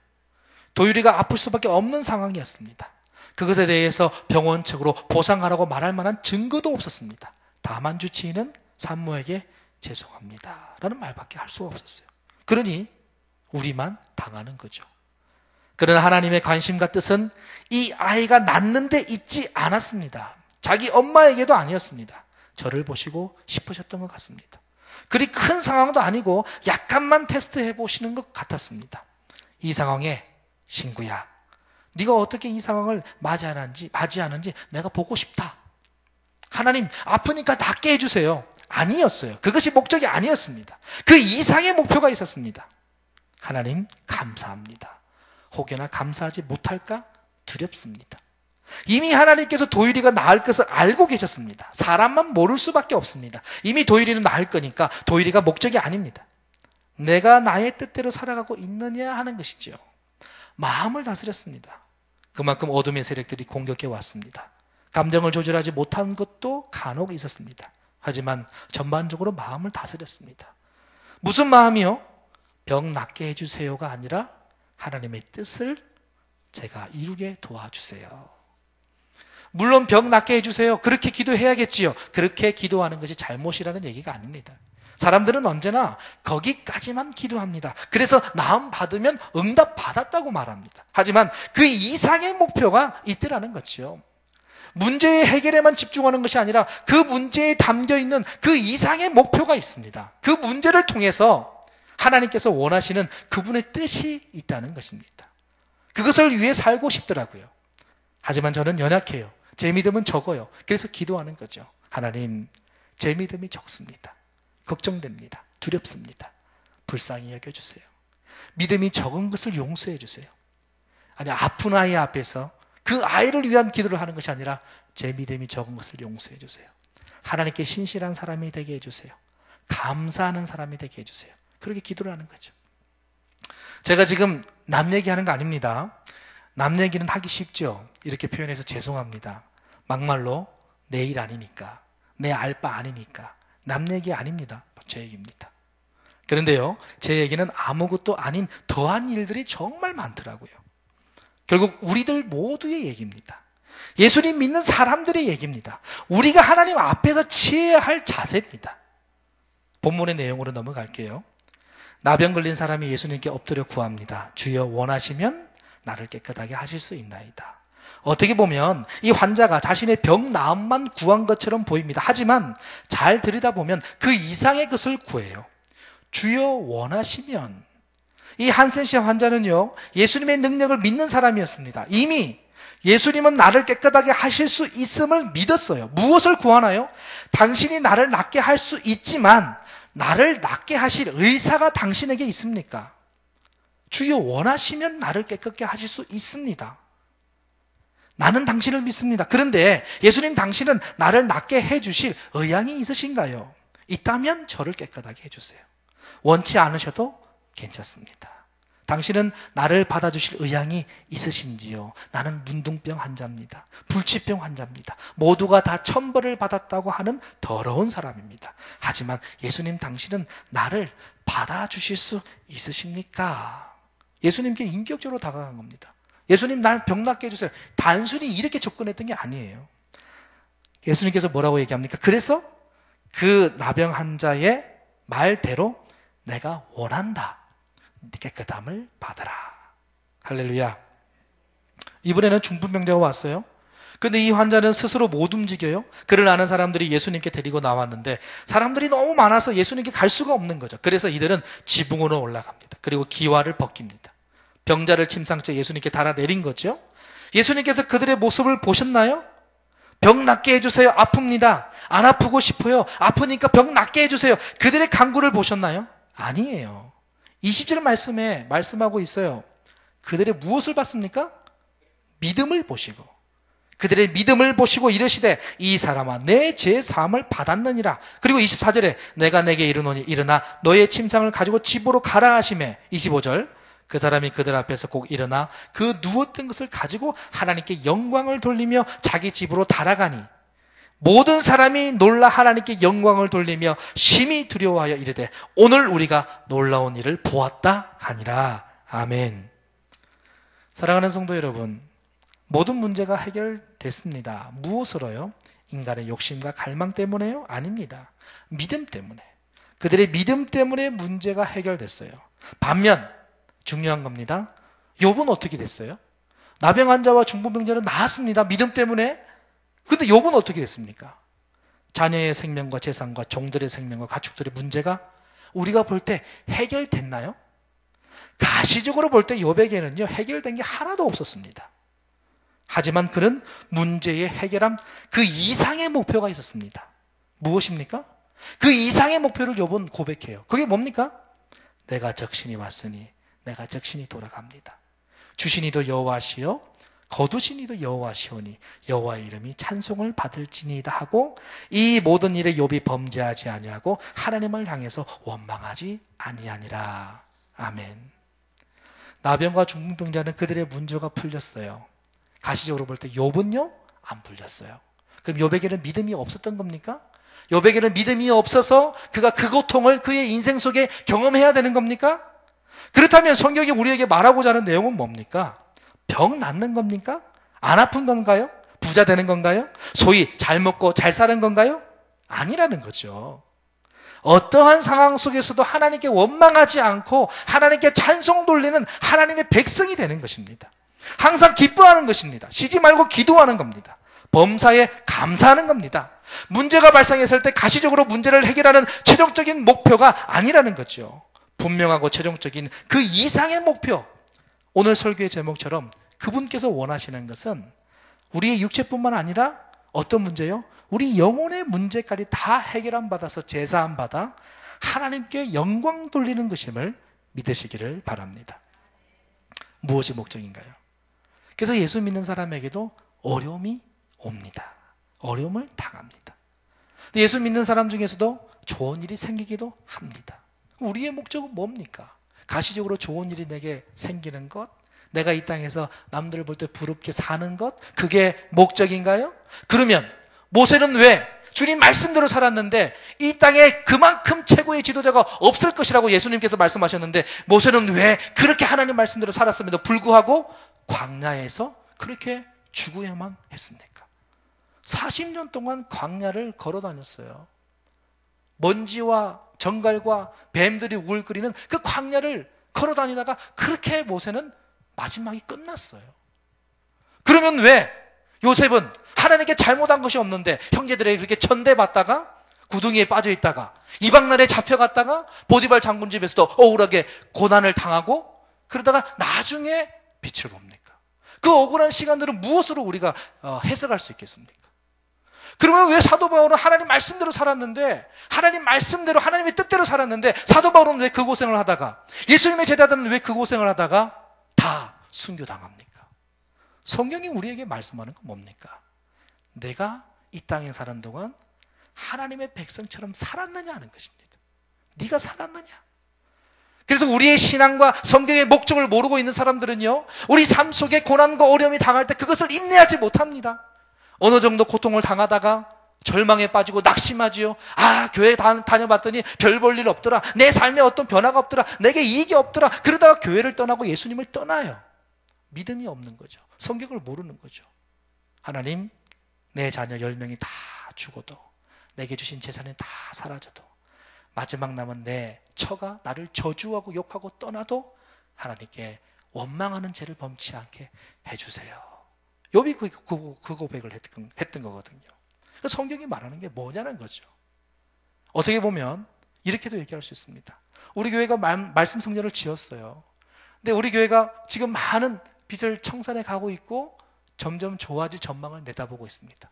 S4: 도율이가 아플 수밖에 없는 상황이었습니다. 그것에 대해서 병원 측으로 보상하라고 말할 만한 증거도 없었습니다. 다만 주치의는 산모에게 죄송합니다 라는 말밖에 할 수가 없었어요. 그러니 우리만 당하는 거죠. 그러나 하나님의 관심과 뜻은 이 아이가 낳는 데 있지 않았습니다. 자기 엄마에게도 아니었습니다. 저를 보시고 싶으셨던 것 같습니다. 그리 큰 상황도 아니고 약간만 테스트해 보시는 것 같았습니다. 이 상황에 신구야, 네가 어떻게 이 상황을 맞이하는지 내가 보고 싶다. 하나님, 아프니까 낫게 해주세요. 아니었어요. 그것이 목적이 아니었습니다. 그 이상의 목표가 있었습니다. 하나님 감사합니다. 혹여나 감사하지 못할까 두렵습니다. 이미 하나님께서 도율이가 낳을 것을 알고 계셨습니다. 사람만 모를 수밖에 없습니다. 이미 도율이는 낳을 거니까 도율이가 목적이 아닙니다. 내가 나의 뜻대로 살아가고 있느냐 하는 것이죠. 마음을 다스렸습니다. 그만큼 어둠의 세력들이 공격해 왔습니다. 감정을 조절하지 못한 것도 간혹 있었습니다. 하지만 전반적으로 마음을 다스렸습니다. 무슨 마음이요? 병 낫게 해주세요가 아니라 하나님의 뜻을 제가 이루게 도와주세요. 물론 병 낫게 해주세요. 그렇게 기도해야겠지요. 그렇게 기도하는 것이 잘못이라는 얘기가 아닙니다. 사람들은 언제나 거기까지만 기도합니다. 그래서 나음 받으면 응답 받았다고 말합니다. 하지만 그 이상의 목표가 있더라는 거죠. 문제의 해결에만 집중하는 것이 아니라 그 문제에 담겨 있는 그 이상의 목표가 있습니다. 그 문제를 통해서 하나님께서 원하시는 그분의 뜻이 있다는 것입니다. 그것을 위해 살고 싶더라고요. 하지만 저는 연약해요. 제 믿음은 적어요. 그래서 기도하는 거죠. 하나님, 제 믿음이 적습니다. 걱정됩니다. 두렵습니다. 불쌍히 여겨주세요. 믿음이 적은 것을 용서해 주세요. 아니, 아픈 아이 앞에서 그 아이를 위한 기도를 하는 것이 아니라 제 믿음이 적은 것을 용서해 주세요. 하나님께 신실한 사람이 되게 해주세요. 감사하는 사람이 되게 해주세요. 그렇게 기도를 하는 거죠. 제가 지금 남 얘기하는 거 아닙니다. 남 얘기는 하기 쉽죠. 이렇게 표현해서 죄송합니다. 막말로 내 일 아니니까, 내 알 바 아니니까. 남 얘기 아닙니다. 제 얘기입니다. 그런데요, 제 얘기는 아무것도 아닌 더한 일들이 정말 많더라고요. 결국 우리들 모두의 얘기입니다. 예수님 믿는 사람들의 얘기입니다. 우리가 하나님 앞에서 취해야 할 자세입니다. 본문의 내용으로 넘어갈게요. 나병 걸린 사람이 예수님께 엎드려 구합니다. 주여, 원하시면 나를 깨끗하게 하실 수 있나이다. 어떻게 보면 이 환자가 자신의 병 나음만 구한 것처럼 보입니다. 하지만 잘 들여다보면 그 이상의 것을 구해요. 주여, 원하시면. 이 한센시아 환자는요, 예수님의 능력을 믿는 사람이었습니다. 이미 예수님은 나를 깨끗하게 하실 수 있음을 믿었어요. 무엇을 구하나요? 당신이 나를 낫게 할 수 있지만 나를 낫게 하실 의사가 당신에게 있습니까? 주여, 원하시면 나를 깨끗게 하실 수 있습니다. 나는 당신을 믿습니다. 그런데 예수님, 당신은 나를 낫게 해주실 의향이 있으신가요? 있다면 저를 깨끗하게 해주세요. 원치 않으셔도 괜찮습니다. 당신은 나를 받아주실 의향이 있으신지요? 나는 문둥병 환자입니다. 불치병 환자입니다. 모두가 다 천벌을 받았다고 하는 더러운 사람입니다. 하지만 예수님, 당신은 나를 받아주실 수 있으십니까? 예수님께 인격적으로 다가간 겁니다. 예수님, 날 병 낫게 해주세요. 단순히 이렇게 접근했던 게 아니에요. 예수님께서 뭐라고 얘기합니까? 그래서 그 나병 환자의 말대로 내가 원한다. 깨끗함을 받아라. 할렐루야. 이번에는 중풍병자가 왔어요. 근데 이 환자는 스스로 못 움직여요. 그를 아는 사람들이 예수님께 데리고 나왔는데 사람들이 너무 많아서 예수님께 갈 수가 없는 거죠. 그래서 이들은 지붕으로 올라갑니다. 그리고 기와를 벗깁니다. 병자를 침상째 예수님께 달아내린 거죠. 예수님께서 그들의 모습을 보셨나요? 병 낫게 해주세요. 아픕니다. 안 아프고 싶어요. 아프니까 병 낫게 해주세요. 그들의 간구를 보셨나요? 아니에요. 20절 말씀에 말씀하고 있어요. 그들의 무엇을 봤습니까? 믿음을 보시고, 그들의 믿음을 보시고 이르시되 이 사람아 내 죄 사함을 받았느니라. 그리고 24절에 내가 내게 이르노니 일어나 너의 침상을 가지고 집으로 가라 하시매. 25절 그 사람이 그들 앞에서 꼭 일어나 그 누웠던 것을 가지고 하나님께 영광을 돌리며 자기 집으로 달아가니 모든 사람이 놀라 하나님께 영광을 돌리며 심히 두려워하여 이르되 오늘 우리가 놀라운 일을 보았다 하니라. 아멘. 사랑하는 성도 여러분, 모든 문제가 해결됐습니다. 무엇으로요? 인간의 욕심과 갈망 때문에요? 아닙니다. 믿음 때문에. 그들의 믿음 때문에 문제가 해결됐어요. 반면 중요한 겁니다. 욥은 어떻게 됐어요? 나병 환자와 중풍병자는 나았습니다. 믿음 때문에. 근데 욥은 어떻게 됐습니까? 자녀의 생명과 재산과 종들의 생명과 가축들의 문제가 우리가 볼 때 해결됐나요? 가시적으로 볼 때 욥에게는요 해결된 게 하나도 없었습니다. 하지만 그는 문제의 해결함 그 이상의 목표가 있었습니다. 무엇입니까? 그 이상의 목표를 욥은 고백해요. 그게 뭡니까? 내가 적신이 왔으니 내가 적신이 돌아갑니다. 주신이도 여호와시요 거두신이도 여호와시오니 여호와의 이름이 찬송을 받을지니이다 하고 이 모든 일에 욥이 범죄하지 아니하고 하나님을 향해서 원망하지 아니하니라. 아멘. 나병과 중풍병자는 그들의 문제가 풀렸어요. 가시적으로 볼 때 욥은요 안 풀렸어요. 그럼 욥에게는 믿음이 없었던 겁니까? 욥에게는 믿음이 없어서 그가 그 고통을 그의 인생 속에 경험해야 되는 겁니까? 그렇다면 성경이 우리에게 말하고자 하는 내용은 뭡니까? 병 낫는 겁니까? 안 아픈 건가요? 부자 되는 건가요? 소위 잘 먹고 잘 사는 건가요? 아니라는 거죠. 어떠한 상황 속에서도 하나님께 원망하지 않고 하나님께 찬송 돌리는 하나님의 백성이 되는 것입니다. 항상 기뻐하는 것입니다. 쉬지 말고 기도하는 겁니다. 범사에 감사하는 겁니다. 문제가 발생했을 때 가시적으로 문제를 해결하는 최종적인 목표가 아니라는 거죠. 분명하고 최종적인 그 이상의 목표. 오늘 설교의 제목처럼 그분께서 원하시는 것은 우리의 육체뿐만 아니라 어떤 문제요? 우리 영혼의 문제까지 다 해결함 받아서 제사함 받아 하나님께 영광 돌리는 것임을 믿으시기를 바랍니다. 무엇이 목적인가요? 그래서 예수 믿는 사람에게도 어려움이 옵니다. 어려움을 당합니다. 예수 믿는 사람 중에서도 좋은 일이 생기기도 합니다. 우리의 목적은 뭡니까? 가시적으로 좋은 일이 내게 생기는 것, 내가 이 땅에서 남들을 볼 때 부럽게 사는 것, 그게 목적인가요? 그러면 모세는 왜 주님 말씀대로 살았는데 이 땅에 그만큼 최고의 지도자가 없을 것이라고 예수님께서 말씀하셨는데 모세는 왜 그렇게 하나님 말씀대로 살았음에도 불구하고 광야에서 그렇게 죽어야만 했습니까? 40년 동안 광야를 걸어 다녔어요. 먼지와 정갈과 뱀들이 우울거리는 그 광야를 걸어 다니다가 그렇게 모세는 마지막이 끝났어요. 그러면 왜 요셉은 하나님께 잘못한 것이 없는데 형제들에게 그렇게 천대받다가 구덩이에 빠져 있다가 이방나라에 잡혀갔다가 보디발 장군 집에서도 억울하게 고난을 당하고 그러다가 나중에 빛을 봅니까? 그 억울한 시간들은 무엇으로 우리가 해석할 수 있겠습니까? 그러면 왜 사도 바울은 하나님 말씀대로 살았는데 하나님 말씀대로 하나님의 뜻대로 살았는데 사도 바울은 왜 그 고생을 하다가 예수님의 제자들은 왜 그 고생을 하다가 다 순교당합니까? 성경이 우리에게 말씀하는 건 뭡니까? 내가 이 땅에 사는 동안 하나님의 백성처럼 살았느냐 하는 것입니다. 네가 살았느냐? 그래서 우리의 신앙과 성경의 목적을 모르고 있는 사람들은요, 우리 삶 속에 고난과 어려움이 당할 때 그것을 인내하지 못합니다. 어느 정도 고통을 당하다가 절망에 빠지고 낙심하지요. 아, 교회 다녀봤더니 별 볼 일 없더라. 내 삶에 어떤 변화가 없더라. 내게 이익이 없더라. 그러다가 교회를 떠나고 예수님을 떠나요. 믿음이 없는 거죠. 성경을 모르는 거죠. 하나님, 내 자녀 10명이 다 죽어도, 내게 주신 재산이 다 사라져도, 마지막 남은 내 처가 나를 저주하고 욕하고 떠나도 하나님께 원망하는 죄를 범치 않게 해주세요. 욥이 그 고백을 했던 거거든요. 성경이 말하는 게 뭐냐는 거죠. 어떻게 보면 이렇게도 얘기할 수 있습니다. 우리 교회가 말씀 성전을 지었어요. 근데 우리 교회가 지금 많은 빚을 청산해 가고 있고 점점 좋아질 전망을 내다보고 있습니다.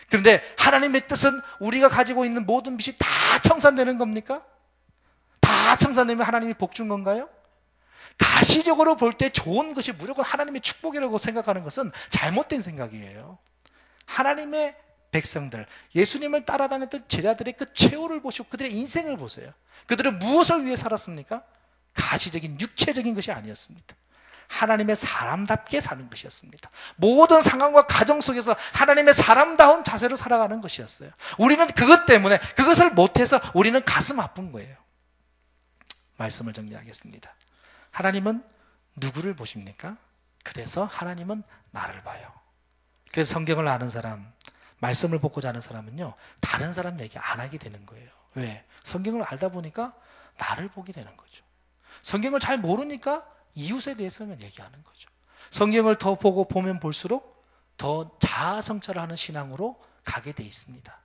S4: 그런데 하나님의 뜻은 우리가 가지고 있는 모든 빚이 다 청산되는 겁니까? 다 청산되면 하나님이 복 준 건가요? 가시적으로 볼 때 좋은 것이 무조건 하나님의 축복이라고 생각하는 것은 잘못된 생각이에요. 하나님의 백성들, 예수님을 따라다녔던 제자들의 그 최후를 보시고 그들의 인생을 보세요. 그들은 무엇을 위해 살았습니까? 가시적인 육체적인 것이 아니었습니다. 하나님의 사람답게 사는 것이었습니다. 모든 상황과 가정 속에서 하나님의 사람다운 자세로 살아가는 것이었어요. 우리는 그것 때문에 그것을 못해서 우리는 가슴 아픈 거예요. 말씀을 정리하겠습니다. 하나님은 누구를 보십니까? 그래서 하나님은 나를 봐요. 그래서 성경을 아는 사람, 말씀을 보고자 하는 사람은요, 다른 사람 얘기 안 하게 되는 거예요. 왜? 성경을 알다 보니까 나를 보게 되는 거죠. 성경을 잘 모르니까 이웃에 대해서만 얘기하는 거죠. 성경을 더 보고 보면 볼수록 더 자아성찰을 하는 신앙으로 가게 돼 있습니다.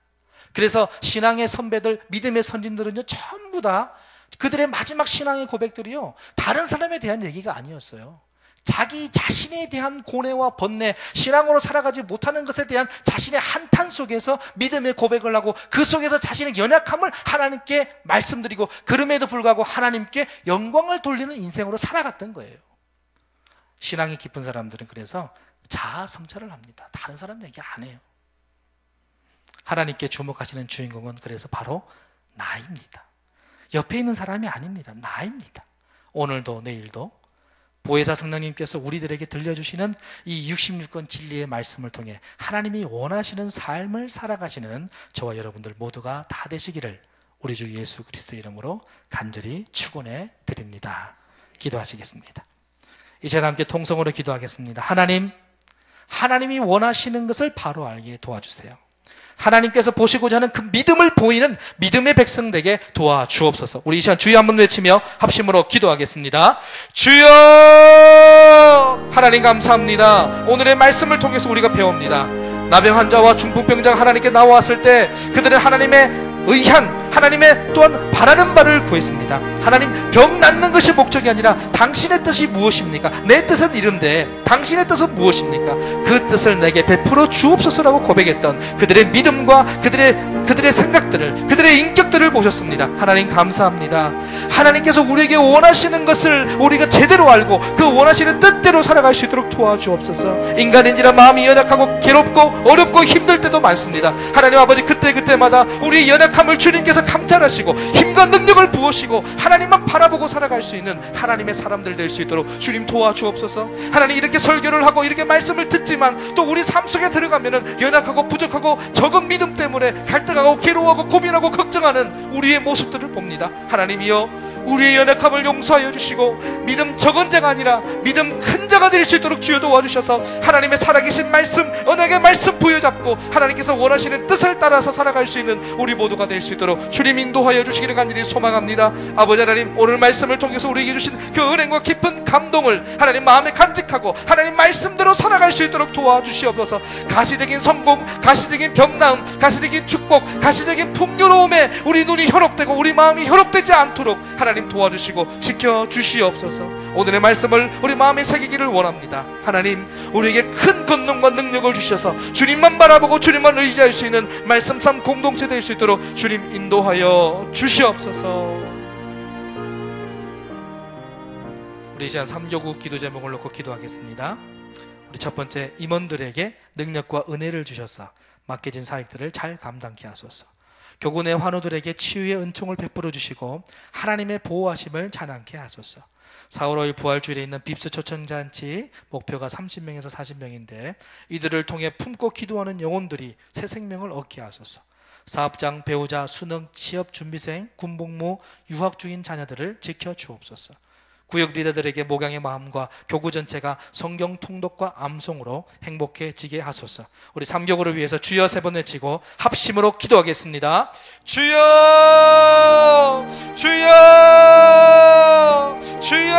S4: 그래서 신앙의 선배들, 믿음의 선진들은요, 전부 다 그들의 마지막 신앙의 고백들이요, 다른 사람에 대한 얘기가 아니었어요. 자기 자신에 대한 고뇌와 번뇌, 신앙으로 살아가지 못하는 것에 대한 자신의 한탄 속에서 믿음의 고백을 하고 그 속에서 자신의 연약함을 하나님께 말씀드리고 그럼에도 불구하고 하나님께 영광을 돌리는 인생으로 살아갔던 거예요. 신앙이 깊은 사람들은 그래서 자아 성찰을 합니다. 다른 사람 얘기 안 해요. 하나님께 주목하시는 주인공은 그래서 바로 나입니다. 옆에 있는 사람이 아닙니다. 나입니다. 오늘도 내일도 보혜사 성령님께서 우리들에게 들려주시는 이 66권 진리의 말씀을 통해 하나님이 원하시는 삶을 살아가시는 저와 여러분들 모두가 다 되시기를 우리 주 예수 그리스도의 이름으로 간절히 축원해 드립니다. 기도하시겠습니다. 이제 함께 통성으로 기도하겠습니다. 하나님이 원하시는 것을 바로 알게 도와주세요. 하나님께서 보시고자 하는 그 믿음을 보이는 믿음의 백성되게 도와주옵소서. 우리 이 시간 주여 한번 외치며 합심으로 기도하겠습니다. 주여! 하나님 감사합니다. 오늘의 말씀을 통해서 우리가 배웁니다. 나병 환자와 중풍병자가 하나님께 나왔을 때 그들은 하나님의 의한, 하나님의 또한 바라는 바를 구했습니다. 하나님, 병 낫는 것이 목적이 아니라 당신의 뜻이 무엇입니까? 내 뜻은 이른데 당신의 뜻은 무엇입니까? 그 뜻을 내게 베풀어 주옵소서라고 고백했던 그들의 믿음과 그들의 생각들을, 그들의 인격들을 보셨습니다. 하나님 감사합니다. 하나님께서 우리에게 원하시는 것을 우리가 제대로 알고 그 원하시는 뜻대로 살아갈 수 있도록 도와주옵소서. 인간인지라 마음이 연약하고 괴롭고 어렵고 힘들 때도 많습니다. 하나님 아버지, 그때마다 우리의 연약함을 주님께서 감찰하시고 힘과 능력을 부으시고 하나님만 바라보고 살아갈 수 있는 하나님의 사람들 될 수 있도록 주님 도와주옵소서. 하나님, 이렇게 설교를 하고 이렇게 말씀을 듣지만 또 우리 삶 속에 들어가면은 연약하고 부족하고 적은 믿음 때문에 갈등하고 괴로워하고 고민하고 걱정하는 우리의 모습들을 봅니다. 하나님이여, 우리의 연약함을 용서하여 주시고 믿음 적은 자가 아니라 믿음 큰 자가 될 수 있도록 주여 도와주셔서 하나님의 살아계신 말씀, 언약의 말씀 부여잡고 하나님께서 원하시는 뜻을 따라서 살아갈 수 있는 우리 모두가 될 수 있도록 주님 인도하여 주시기를 간절히 소망합니다. 아버지 하나님, 오늘 말씀을 통해서 우리에게 주신 그 은행과 깊은 감동을 하나님 마음에 간직하고 하나님 말씀대로 살아갈 수 있도록 도와주시옵소서. 가시적인 성공, 가시적인 병나음, 가시적인 축복, 가시적인 풍요로움에 우리 눈이 현혹되고 우리 마음이 현혹되지 않도록 하나님 도와주시고 지켜주시옵소서. 오늘의 말씀을 우리 마음에 새기기를 원합니다. 하나님, 우리에게 큰 권능과 능력을 주셔서 주님만 바라보고 주님만 의지할 수 있는 말씀 삶 공동체 될 수 있도록 주님 인도하여 주시옵소서. 우리 시간 3교구 기도 제목을 놓고 기도하겠습니다. 우리 첫 번째, 임원들에게 능력과 은혜를 주셔서 맡겨진 사역들을 잘 감당케 하소서. 교군의 환우들에게 치유의 은총을 베풀어 주시고 하나님의 보호하심을 찬양케 하소서. 4월 5일 부활주일에 있는 빕스 초청잔치 목표가 30명에서 40명인데 이들을 통해 품고 기도하는 영혼들이 새 생명을 얻게 하소서. 사업장, 배우자, 수능, 취업 준비생, 군복무, 유학 중인 자녀들을 지켜 주옵소서. 구역 리더들에게 목양의 마음과 교구 전체가 성경 통독과 암송으로 행복해지게 하소서. 우리 삼교구를 위해서 주여 3번 외치고 합심으로 기도하겠습니다. 주여, 주여, 주여.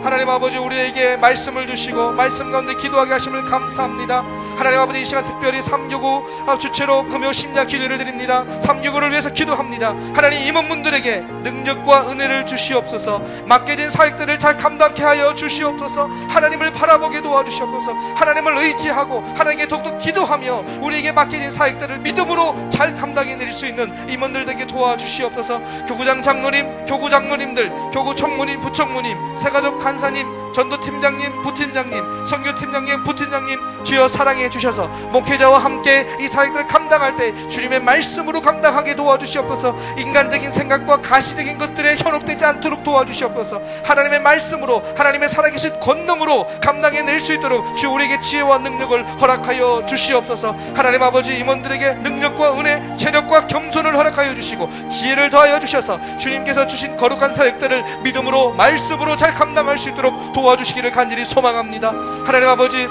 S4: 하나님 아버지, 우리에게 말씀을 주시고 말씀 가운데 기도하게 하심을 감사합니다. 하나님 아버지, 이 시간 특별히 삼교구 주체로 금요 심야 기도를 드립니다. 삼교구를 위해서 기도합니다. 하나님, 임원분들에게 능력과 은혜를 주시옵소서. 맡겨진 사역들을 잘 감당케 하여 주시옵소서. 하나님을 바라보게 도와주시옵소서. 하나님을 의지하고 하나님께 더욱더 기도하며 우리에게 맡겨진 사역들을 믿음으로 잘 감당해 내릴 수 있는 임원들에게 도와주시옵소서. 교구장 장로님, 교구 장로님들, 교구 총무님, 부총무님, 새가족 간사님, 전도팀장님, 부팀장님, 선교팀장님, 부팀장님, 주여 사랑해 주셔서 목회자와 함께 이 사역들을 감당할 때 주님의 말씀으로 감당하게 도와주시옵소서. 인간적인 생각과 가시적인 것들에 현혹되지 않도록 도와주시옵소서. 하나님의 말씀으로, 하나님의 살아계신 권능으로 감당해 낼 수 있도록 주 우리에게 지혜와 능력을 허락하여 주시옵소서. 하나님 아버지, 임원들에게 능력과 은혜, 체력과 겸손을 허락하여 주시고 지혜를 더하여 주셔서 주님께서 주신 거룩한 사역들을 믿음으로 말씀으로 잘 감당할 수 있도록 도와주시기를 간절히 소망합니다. 하나님 아버지,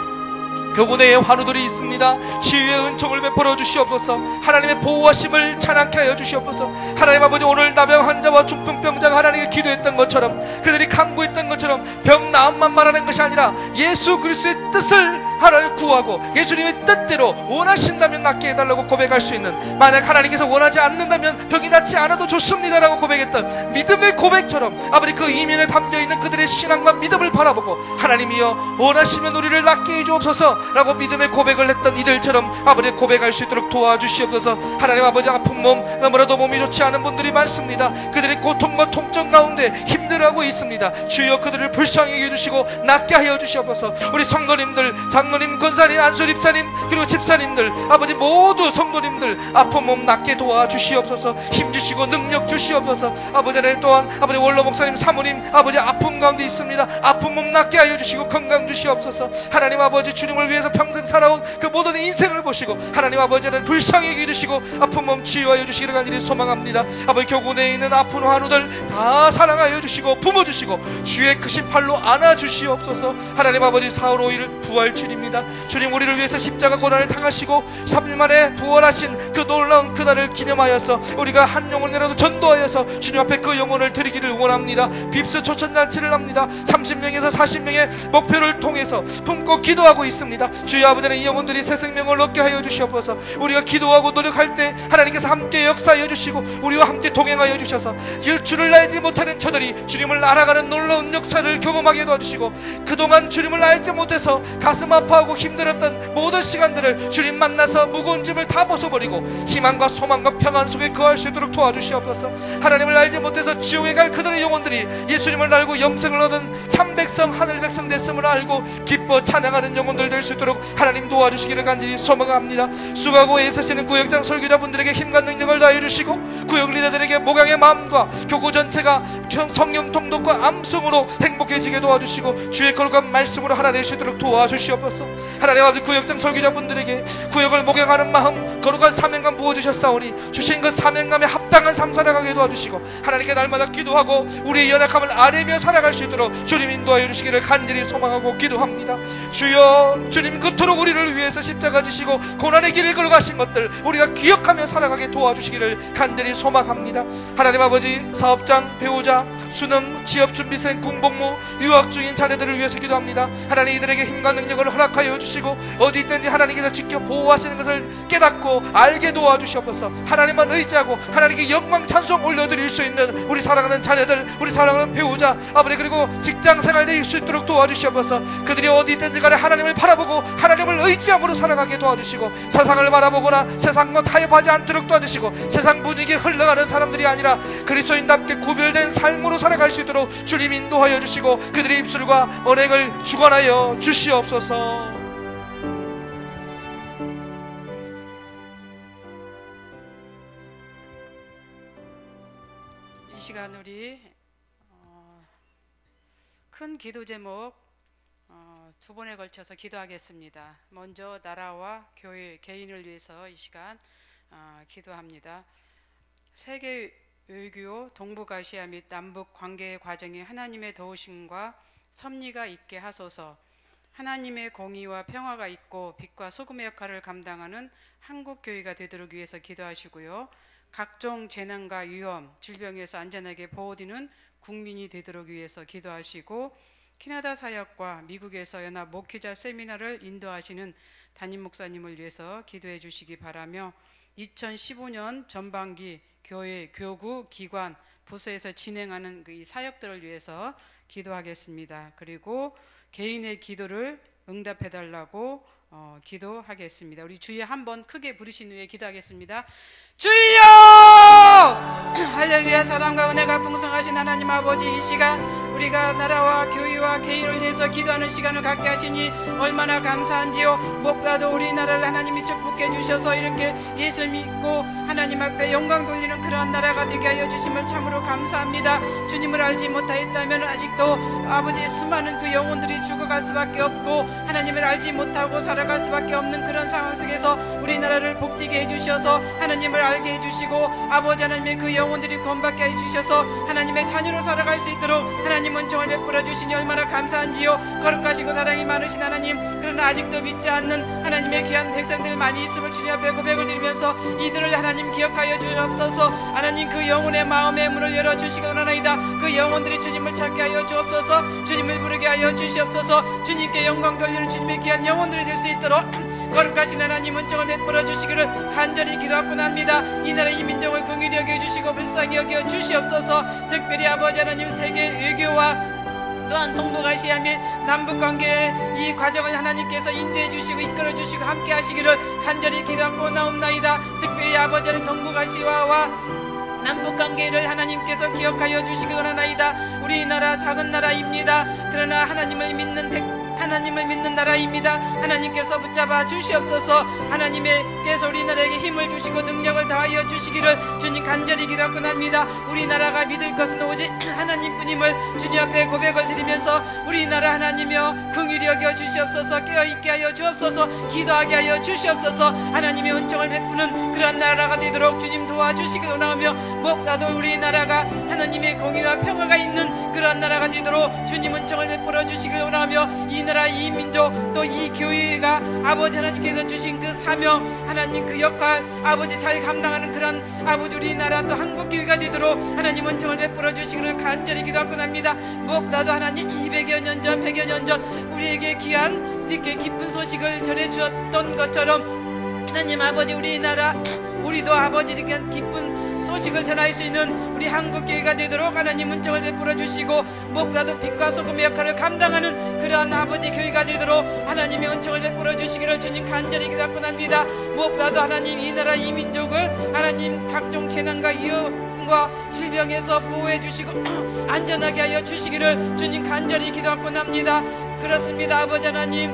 S4: 교군의 환우들이 있습니다. 치유의 은총을 베풀어 주시옵소서. 하나님의 보호하심을 찬양케 하여 주시옵소서. 하나님 아버지, 오늘 나병 환자와 중풍병자가 하나님께 기도했던 것처럼, 그들이 간구했던 것처럼 병 나음만 말하는 것이 아니라 예수 그리스도의 뜻을 하나님 구하고 예수님의 뜻대로 원하신다면 낫게 해달라고 고백할 수 있는, 만약 하나님께서 원하지 않는다면 병이 낫지 않아도 좋습니다라고 고백했던 믿음의 고백처럼 아버지, 그 이면에 담겨있는 그들의 신앙과 믿음을 바라보고 하나님이여 원하시면 우리를 낫게 해주옵소서 라고 믿음의 고백을 했던 이들처럼 아버지 고백할 수 있도록 도와주시옵소서. 하나님 아버지, 아픈 몸, 너무나도 몸이 좋지 않은 분들이 많습니다. 그들의 고통과 통증 가운데 힘들어하고 있습니다. 주여 그들을 불쌍히 해주시고 낫게 하여 주시옵소서. 우리 성도님들, 장로님, 권사님, 안수립사님, 그리고 집사님들, 아버지 모두 성도님들 아픈 몸 낫게 도와주시옵소서. 힘주시고 능력 주시옵소서. 아버지, 하나님 또한 아버지 원로 목사님, 사모님 아버지 아픔 가운데 있습니다. 아픈 몸 낫게 하여 주시고 건강 주시옵소서. 하나님 아버지, 주님을 위해서 평생 살아온 그 모든 인생을 보시고 하나님 아버지는 불쌍히 여기시고 아픈 몸 치유하여 주시기를 간절히 소망합니다. 아버지, 교군에 있는 아픈 환우들 다 사랑하여 주시고 품어주시고 주의 크신 팔로 안아주시옵소서. 하나님 아버지, 4월 5일 부활주일입니다. 주님, 우리를 위해서 십자가 고난을 당하시고 3일 만에 부활하신 그 놀라운 그날을 기념하여서 우리가 한 영혼이라도 전도하여서 주님 앞에 그 영혼을 드리기를 원합니다. 빕스 초청잔치를 합니다. 30명에서 40명의 목표를 통해서 품고 기도하고 있습니다. 주여 아버지는 이 영혼들이 새 생명을 얻게 하여 주시옵소서. 우리가 기도하고 노력할 때 하나님께서 함께 역사하여 주시고 우리와 함께 동행하여 주셔서 주를 알지 못하는 저들이 주님을 알아가는 놀라운 역사를 경험하게 도와주시고, 그동안 주님을 알지 못해서 가슴 아파하고 힘들었던 모든 시간들을 주님 만나서 무거운 짐을 다 벗어버리고 희망과 소망과 평안 속에 거할 수 있도록 도와주시옵소서. 하나님을 알지 못해서 지옥에 갈 그들의 영혼들이 예수님을 알고 영생을 얻은 참 백성, 하늘 백성 됐음을 알고 기뻐 찬양하는 영혼들 될 수 있도록 하나님 도와주시기를 간절히 소망합니다. 수고하고 애쓰시는 구역장 설교자분들에게 힘과 능력을 다해 주시고 구역 리더들에게 목양의 마음과 교구 전체가 성령 통독과 암송으로 행복해지게 도와주시고 주의 거룩한 말씀으로 하나 될 수 있도록 도와주시옵소서. 하나님 아버지, 구역장 설교자분들에게 구역을 목양하는 마음, 거룩한 사명감 부어주셨사오니 주신 그 사명감에 합당한 삶 살아가게 도와주시고 하나님께 날마다 기도하고 우리의 연약함을 아뢰며 살아갈 수 있도록 주님 인도하여 주시기를 간절히 소망하고 기도합니다. 주여, 주님 그토록 우리를 위해서 십자가 지시고 고난의 길을 걸어가신 것들 우리가 기억하며 살아가게 도와주시기를 간절히 소망합니다. 하나님 아버지, 사업장, 배우자, 수능, 취업준비생, 군복무, 유학 중인 자녀들을 위해서 기도합니다. 하나님, 이들에게 힘과 능력을 허락하여 주시고 어디 있든지 하나님께서 지켜 보호하시는 것을 깨닫고 알게 도와주시옵소서. 하나님만 의지하고 하나님께 영광 찬송 올려드릴 수 있는 우리 사랑하는 자녀들, 우리 사랑하는 배우자, 아버지, 그리고 직장 생활 될 수 있도록 도와주시옵소서. 그들이 어디 있든지 간에 하나님을 바라보고 하나님을 의지함으로 살아가게 도와주시고 세상을 바라보거나 세상과 타협하지 않도록 도와주시고 세상 분위기에 흘러가는 사람들이 아니라 그리스도인답게 구별된 삶으로 살아갈 수 있도록 주님 인도하여 주시고 그들의 입술과 언행을 주관하여 주시옵소서.
S5: 시간 우리 큰 기도 제목 두 번에 걸쳐서 기도하겠습니다. 먼저 나라와 교회, 개인을 위해서 이 시간 기도합니다. 세계 외교, 동북아시아 및 남북 관계의 과정에 하나님의 도우심과 섭리가 있게 하소서. 하나님의 공의와 평화가 있고 빛과 소금의 역할을 감당하는 한국 교회가 되도록 위해서 기도하시고요. 각종 재난과 위험, 질병에서 안전하게 보호되는 국민이 되도록 위해서 기도하시고, 캐나다 사역과 미국에서 연합 목회자 세미나를 인도하시는 담임 목사님을 위해서 기도해 주시기 바라며, 2015년 전반기 교회, 교구, 기관, 부서에서 진행하는 이 사역들을 위해서 기도하겠습니다. 그리고 개인의 기도를 응답해 달라고 기도하겠습니다. 우리 주여 한번 크게 부르신 후에 기도하겠습니다. 주여! 할렐루야. 사랑과 은혜가 풍성하신 하나님 아버지, 이 시간 우리가 나라와 교회와 개인을 위해서 기도하는 시간을 갖게 하시니 얼마나 감사한지요. 무엇보다도 우리나라를 하나님이 축복해 주셔서 이렇게 예수 믿고 하나님 앞에 영광 돌리는 그러한 나라가 되게 하여 주심을 참으로 감사합니다. 주님을 알지 못하였다면 아직도 아버지 수많은 그 영혼들이 죽어갈 수밖에 없고 하나님을 알지 못하고 살아갈 수밖에 없는 그런 상황 속에서 우리나라를 복되게 해주셔서 하나님을 알게 해주시고 아버지 하나님의 그 영혼들이 구원받게 해주셔서 하나님의 자녀로 살아갈 수 있도록 하나님 은총을 베풀어 주시니 얼마나 감사한지요. 거룩하시고 사랑이 많으신 하나님, 그러나 아직도 믿지 않는 하나님의 귀한 백성들 많이 있음을 주님 앞에 고백을 드리면서 이들을 하나님 기억하여 주옵소서. 하나님 그 영혼의 마음의 문을 열어주시기 원하나이다. 그 영혼들이 주님을 찾게 하여 주옵소서. 주님을 부르게 하여 주시옵소서. 주님께 영광 돌리는 주님의 귀한 영혼들이 될 수 있도록 거룩하신 하나님 은총을 베풀어 주시기를 간절히 기도하고 납니다. 이 나라 이 민족을 긍휼히 여겨 주시고 불쌍히 여겨 주시옵소서. 특별히 아버지 하나님 세계 외교와 또한 동북아시아 및 남북관계의 이 과정을 하나님께서 인도해 주시고 이끌어 주시고 함께 하시기를 간절히 기도하고 나옵나이다. 특별히 아버지 하나님 동북아시아와 남북관계를 하나님께서 기억하여 주시기 원하나이다. 우리나라 작은 나라입니다. 그러나 하나님을 믿는 나라입니다. 하나님께서 붙잡아 주시옵소서. 하나님께서 우리나라에게 힘을 주시고 능력을 다하여 주시기를 주님 간절히 기도하고 납니다. 우리나라가 믿을 것은 오직 하나님뿐임을 주님 앞에 고백을 드리면서 우리나라 하나님이여 긍휼히 여겨 주시옵소서. 깨어있게 하여 주옵소서. 기도하게 하여 주시옵소서. 하나님의 은총을 베푸는 그런 나라가 되도록 주님 도와주시길 원하며, 무엇보다도 우리나라가 하나님의 공의와 평화가 있는 그런 나라가 되도록 주님 은총을 베풀어 주시길 원하며, 이 나라 이 민족 또 이 교회가 아버지 하나님께서 주신 그 사명, 하나님 그 역할 아버지 잘 감당하는 그런 아버지 우리나라 또 한국 교회가 되도록 하나님 은총을 베풀어 주시기를 간절히 기도하고 납니다. 무엇보다도 하나님 200여 년 전 100여 년 전 우리에게 귀한 이렇게 기쁜 소식을 전해주었던 것처럼 하나님 아버지 우리나라 우리도 아버지 이렇게 기쁜 소식을 전할 수 있는 우리 한국교회가 되도록 하나님 은총을 베풀어 주시고, 무엇보다도 빛과 소금의 역할을 감당하는 그러한 아버지 교회가 되도록 하나님의 은총을 베풀어 주시기를 주님 간절히 기도하고 납니다. 무엇보다도 하나님 이 나라 이 민족을 하나님 각종 재난과 위험과 질병에서 보호해 주시고 안전하게 하여 주시기를 주님 간절히 기도하고 납니다. 그렇습니다. 아버지 하나님,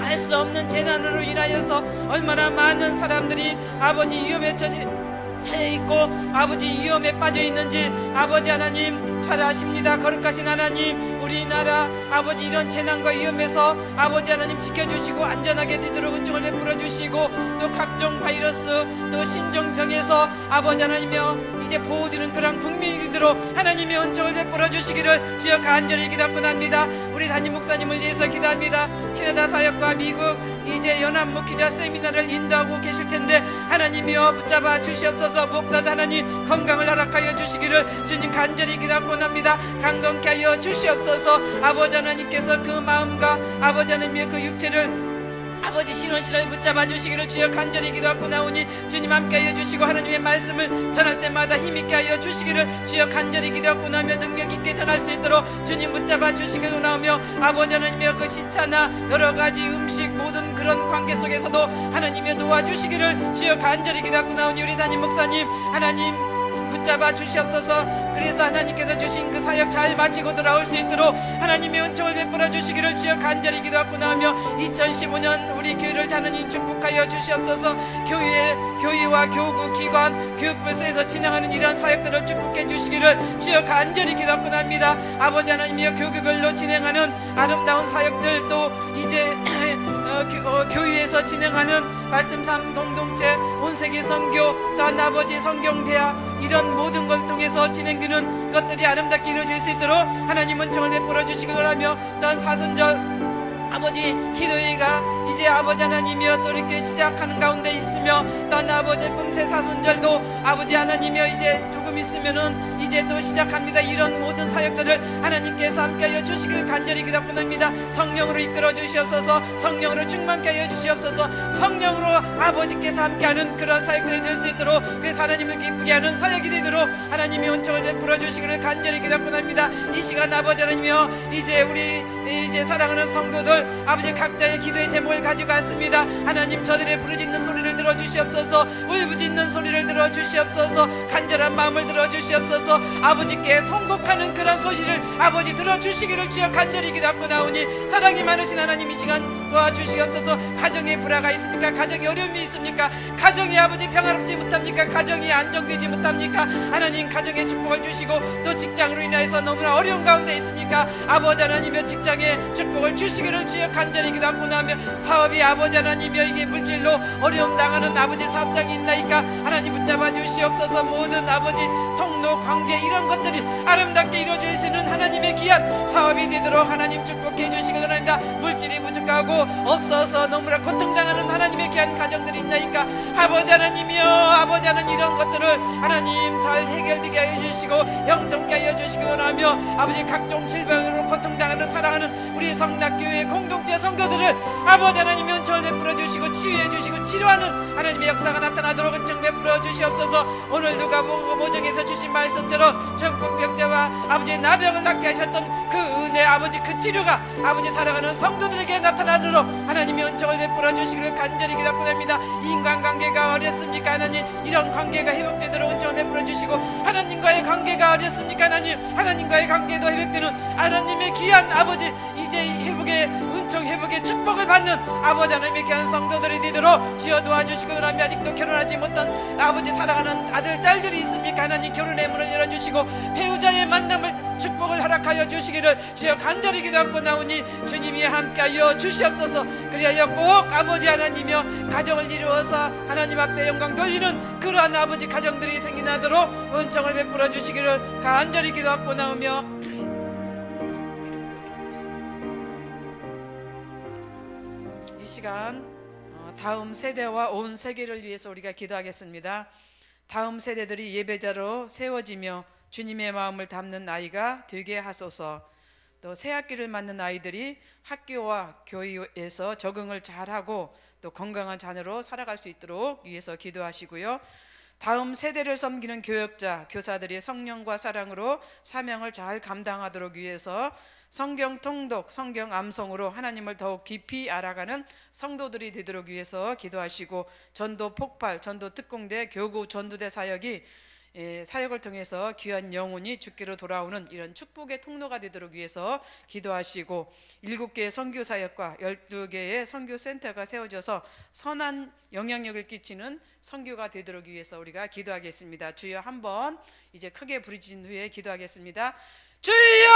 S5: 알 수 없는 재난으로 인하여서 얼마나 많은 사람들이 아버지 위험에 처해 있고 아버지 위험에 빠져 있는지 아버지 하나님 잘 아십니다. 거룩하신 하나님, 우리나라 아버지 이런 재난과 위험에서 아버지 하나님 지켜주시고 안전하게 되도록 은총을 베풀어 주시고, 또 각종 바이러스 또 신종병에서 아버지 하나님이여 이제 보호되는 그런 국민이 되도록 하나님의 은총을 베풀어 주시기를 주여 간절히 기도하고 납니다. 우리 담임 목사님을 위해서 기도합니다. 캐나다 사역과 미국 이제 연합 목회자 세미나를 인도하고 계실 텐데 하나님이여 붙잡아 주시옵소서. 무엇보다도 하나님 건강을 허락하여 주시기를 주님 간절히 기도하고 납니다. 강건케 하여 주시옵소서. 아버지 하나님께서 그 마음과 아버지 하나님의 그 육체를 아버지 신원실을 붙잡아 주시기를 주여 간절히 기도하고 나오니 주님 함께 하여 주시고 하나님의 말씀을 전할 때마다 힘있게 하여 주시기를 주여 간절히 기도하고 나며 능력 있게 전할 수 있도록 주님 붙잡아 주시기를 원하며, 아버지 하나님의 그 시차나 여러가지 음식 모든 그런 관계 속에서도 하나님의 도와주시기를 주여 간절히 기도하고 나오니 우리 담임 목사님 하나님 붙잡아 주시옵소서. 그래서 하나님께서 주신 그 사역 잘 마치고 돌아올 수 있도록 하나님의 은총을 베풀어 주시기를 주여 간절히 기도하고 나며 2015년 우리 교회를 하나님 축복하여 주시옵소서. 교회와 교구 기관 교육부에서 진행하는 이러한 사역들을 축복해 주시기를 주여 간절히 기도하고 납니다. 아버지 하나님이여 교구별로 진행하는 아름다운 사역들 또 이제 교회에서 진행하는 말씀 삶 공동체 온세계 선교 또한 아버지 성경대학 이런 모든 걸 통해서 진행되는 것들이 아름답게 이루어질 수 있도록 하나님 은총을 베풀어 주시기 바라며 또한 사순절 아버지 기도회가 이제 아버지 하나님이여 또 이렇게 시작하는 가운데 있으며 또한 아버지 꿈새 사순절도 아버지 하나님이여 이제 조금 있으면은 이제 또 시작합니다. 이런 모든 사역들을 하나님께서 함께하여 주시기를 간절히 기도합니다. 성령으로 이끌어 주시옵소서. 성령으로 충만케 하여 주시옵소서. 성령으로 아버지께서 함께하는 그런 사역들이 될 수 있도록 그래서 하나님을 기쁘게 하는 사역이 되도록 하나님이 은총을 베풀어 주시기를 간절히 기도합니다. 이 시간 아버지 하나님이여 이제 우리 이제 사랑하는 성도들 아버지 각자의 기도의 제목을 가지고 왔습니다. 하나님 저들의 부르짖는 소리를 들어주시옵소서. 울부짖는 소리를 들어주시옵소서. 간절한 마음을 들어주시옵소서. 아버지께 송곡하는 그런 소식을 아버지 들어주시기를 주여 간절히 기도하고 나오니 사랑이 많으신 하나님 이 시간 도와주시옵소서. 가정에 불화가 있습니까? 가정에 어려움이 있습니까? 가정이 아버지 평화롭지 못합니까? 가정이 안정되지 못합니까? 하나님 가정에 축복을 주시고 또 직장으로 인하여서 너무나 어려운 가운데 있습니까? 아버지 하나님의 직장에 축복을 주시기를 주여 간절히 기도하고 나며 사업이 아버지 하나님이여 이게 물질로 어려움 당하는 아버지 사업장이 있나이까 하나님 붙잡아 주시옵소서. 모든 아버지 통로 관계 이런 것들이 아름답게 이루어질 수 있는 하나님의 귀한 사업이 되도록 하나님 축복해 주시기 원합니다. 물질이 부족하고 없어서 너무나 고통당하는 하나님의 귀한 가정들이 있나이까 아버지 하나님이여 아버지 하는 이런 것들을 하나님 잘 해결되게 하여 주시고 영통케 하여 주시기 원하며 아버지 각종 질병으로 고통당하는 사랑하는 우리 성락교회 공동체 성도들을 아버지 하나님의 은총을 베풀어 주시고 치유해 주시고 치료하는 하나님의 역사가 나타나도록 은총 베풀어 주시옵소서. 오늘도 가보고 모정에서 주신 말씀처럼 전국병자와 아버지 나병을 낫게 하셨던 그 은혜 아버지 그 치료가 아버지 사랑하는 성도들에게 나타나도록 하나님의 은총을 베풀어 주시기를 간절히 기도합니다. 인간관계가 어렵습니까? 하나님 이런 관계가 회복되도록 은총을 베풀어 주시고 하나님과의 관계가 어렵습니까? 하나님과의 관계도 회복되는 하나님의 귀한 아버지 이제 회복의 은총 회복의 축복을 받는 아버지 하나님의 귀한 성도들이 되도록 주여 도와주시고 그러면 아직도 결혼하지 못한 아버지 사랑하는 아들 딸들이 있습니까? 하나님 결혼의 문을 열어주시고 배우자의 만남을 축복을 허락하여 주시기를 주여 간절히 기도하고 나오니 주님이 함께하여 주시옵소서. 그리하여 꼭 아버지 하나님이여 가정을 이루어서 하나님 앞에 영광 돌리는 그러한 아버지 가정들이 생겨나도록 은총을 베풀어 주시기를 간절히 기도하고 나오며 이 시간 다음 세대와 온 세계를 위해서 우리가 기도하겠습니다. 다음 세대들이 예배자로 세워지며 주님의 마음을 담는 아이가 되게 하소서. 또 새학기를 맞는 아이들이 학교와 교회에서 적응을 잘하고 또 건강한 자녀로 살아갈 수 있도록 위해서 기도하시고요. 다음 세대를 섬기는 교역자, 교사들이 성령과 사랑으로 사명을 잘 감당하도록 위해서 성경 통독, 성경 암송으로 하나님을 더욱 깊이 알아가는 성도들이 되도록 위해서 기도하시고 전도 폭발, 전도 특공대, 교구 전도대 사역이 사역을 통해서 귀한 영혼이 주께로 돌아오는 이런 축복의 통로가 되도록 위해서 기도하시고 7개의 선교사역과 12개의 선교센터가 세워져서 선한 영향력을 끼치는 선교가 되도록 위해서 우리가 기도하겠습니다. 주여 한번 이제 크게 부르신 후에 기도하겠습니다. 주여!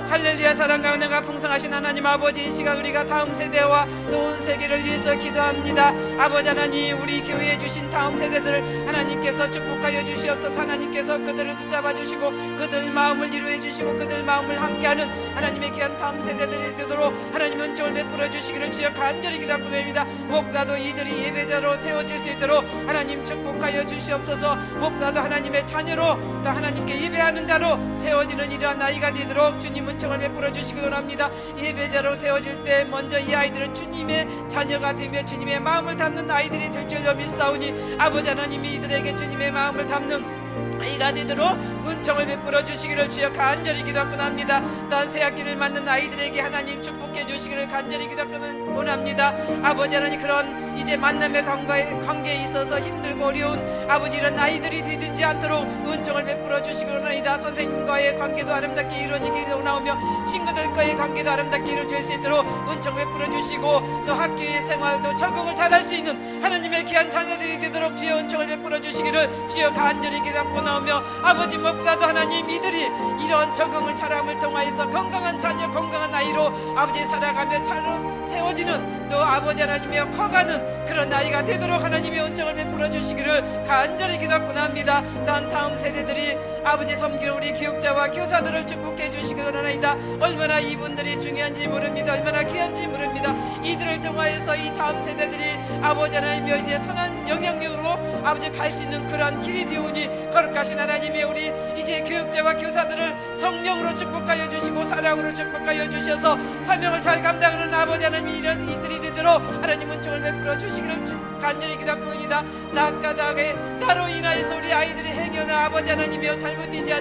S5: 할렐루야. 사랑과 은혜가 풍성하신 하나님 아버지 이 시간 우리가 다음 세대와 또 온 세계를 위해서 기도합니다. 아버지 하나님 우리 교회에 주신 다음 세대들을 하나님께서 축복하여 주시옵소서. 하나님께서 그들을 붙잡아 주시고 그들 마음을 이루어 주시고 그들 마음을 함께하는 하나님의 귀한 다음 세대들이 되도록 하나님 은총을 베풀어 주시기를 주여 간절히 기도합니다. 무엇보다도 이들이 예배자로 세워질 수 있도록 하나님 축복하여 주시옵소서. 무엇보다도 하나님의 자녀로 또 하나님께 예배하는 자로 세워지는 이러한 아이가 되도록 주님 은총을 베풀어 주시기 원합니다. 예배자로 세워질 때 먼저 이 아이들은 주님의 자녀가 되며 주님의 마음을 담는 아이들이 될 줄로 믿사오니 아버지 하나님이 이들에게 주님의 마음을 담는 아이가 되도록 은총을 베풀어 주시기를 주여 간절히 기도하옵나이다. 또한 새학기를 맞는 아이들에게 하나님 축복해 주시기를 간절히 기도하옵나이다. 아버지 하나님, 그런 이제 만남의 관계에 있어서 힘들고 어려운 아버지 이런 아이들이 되지 않도록 은총을 베풀어 주시기로나이다. 선생님과의 관계도 아름답게 이루어지기를 원하오며 친구들과의 관계도 아름답게 이루어질 수 있도록 은총 베풀어 주시고, 또 학교의 생활도 적응을 잘할 수 있는 하나님의 귀한 자녀들이 되도록 주여 은총을 베풀어 주시기를 주여 간절히 기도하옵나오며, 아버지 무엇보다도 하나님 이들이 이런 적응을 잘함을 통하여서 건강한 자녀, 건강한 아이로 아버지 살아가며 잘 세워지는, 또 아버지 하나님이여 커가는 그런 나이가 되도록 하나님의 은총을 베풀어 주시기를 간절히 기도하옵나이다. 다음 세대들이 아버지 섬기는 우리 교육자와 교사들을 축복해 주시기 원하나이다. 얼마나 이분들이 중요한지 모릅니다. 얼마나 귀한지 모릅니다. 이들을 통하여서 이 다음 세대들이 아버지 하나님이여 이제 선한 영향력으로 아버지 갈 수 있는 그러한 길이 되오니, 거룩하신 하나님이 우리 이제 교육자와 교사들을 성령으로 축복하여 주시고 사랑으로 축복하여 주셔서 사명을 잘 감당하는 아버지 하나님 이런 이들이 되도록 하나님 은총을 베풀어 주시기를 간절히 기도합니다. 낙가닥에 나로 인하여서 우리 아이들이 행여나 아버지 하나님이여 잘못되지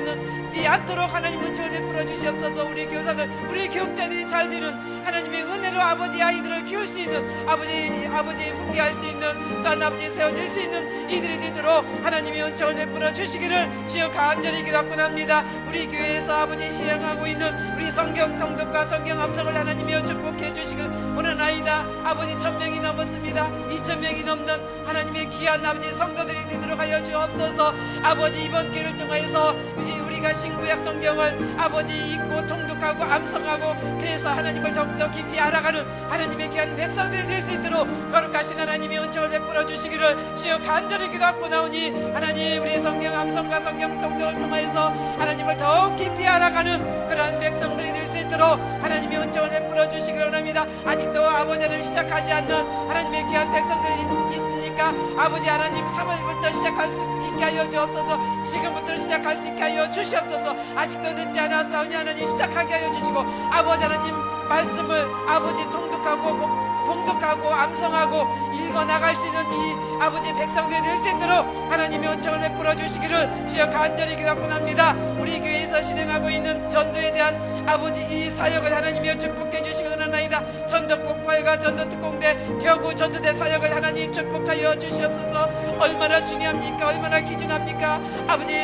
S5: 않도록 하나님 은총을 베풀어 주시옵소서. 우리 교사들, 우리 교육자들이 잘 되는 하나님의 은혜로 아버지 아이들을 키울 수 있는 아버지 훈계할 수 있는, 또한 아버지 세워줄 수 있는 이들이 되도록 하나님의 은총을 베풀어 주시기를 주여 간절히 기도합니다. 우리 교회에서 아버지 시행하고 있는 우리 성경 통독과 성경 암송을 하나님이여 축복해 주시길 원하나이다. 아버지 1000명이 넘었습니다. 2000명이 넘는 하나님의 귀한 아버지 성도들이 되도록 하여 주옵소서. 아버지 이번 기회를 통하여서 이제 우리가 신구약 성경을 아버지 읽고 통독하고 암송하고, 그래서 하나님을 더욱더 깊이 알아가는 하나님의 귀한 백성들이 될 수 있도록 거룩하신 하나님의 은총을 베풀어 주시기를 주여 간절히 기도하고 나오니, 하나님 우리의 성경 암송과 성경 통독을 통하여서 하나님을 더욱 깊이 알아가는 그러한 백성들이 될 수 있도록 하나님의 은총을 베풀어 주시기를 원합니다. 아직도 아버지 하나님 시작하지 않는 하나님의 귀한 백성들이 있습니까? 아버지 하나님 3월부터 시작할 수 있게 하여 주옵소서. 지금부터 시작할 수 있게 하여 주시옵소서. 아직도 늦지 않았사오니 하나님 시작하게 하여 주시고, 아버지 하나님 말씀을 아버지 통독하고 봉독하고 암송하고 읽어나갈 수 있는 이 아버지 백성들이 될 수 있도록 하나님의 은총을 베풀어 주시기를 주여 간절히 기도합니다. 우리 교회에서 실행하고 있는 전도에 대한 아버지 이 사역을 하나님이여 축복해 주시기 원하나이다. 전도 폭발과 전도 특공대, 겨우 전도대 사역을 하나님 축복하여 주시옵소서. 얼마나 중요합니까? 얼마나 귀중합니까? 아버지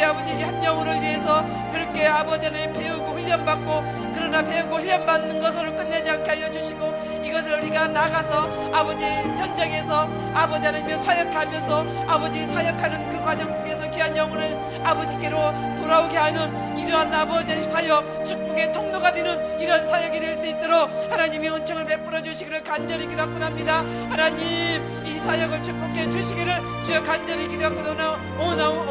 S5: 한 영혼을 위해서 그렇게 아버지 하나님 배우고 훈련받고, 그러나 배우고 훈련받는 것으로 끝내지 않게 하여 주시고, 이것을 우리가 나가서 아버지 현장에서 아버지 하나님을 사역하면서 아버지 사역하는 그 과정 속에서 귀한 영혼을 아버지께로 돌아오게 하는 이러한 아버지의 사역, 축복의 통로가 되는 이런 사역이 될 수 있도록 하나님의 은총을 베풀어 주시기를 간절히 기도합니다. 하나님 이 사역을 축복해 주시기를 주여 간절히 기도하고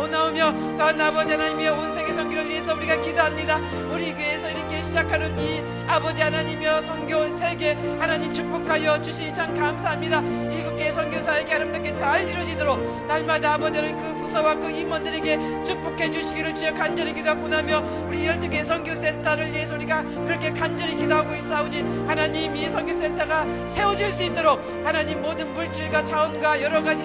S5: 오나오며, 또한 아버지 하나님의 온 세계 선교를 위해서 우리가 기도합니다. 우리 교회에서 이렇게 시작하는 이 아버지 하나님이여 선교 세계 하나님 축복하여 주시니 참 감사합니다. 7개의 선교사에게 아름답게 잘 이루어지도록 날마다 아버지 하나님 그 부서와 그 임원들에게 축복해 주시기를 주여 간절히 기도하고 나며, 우리 12개의 선교센터를 위해서 우리가 그렇게 간절히 기도하고 있사오니 하나님 이 선교센터가 세워질 수 있도록 하나님 모든 물질과 자원과 여러가지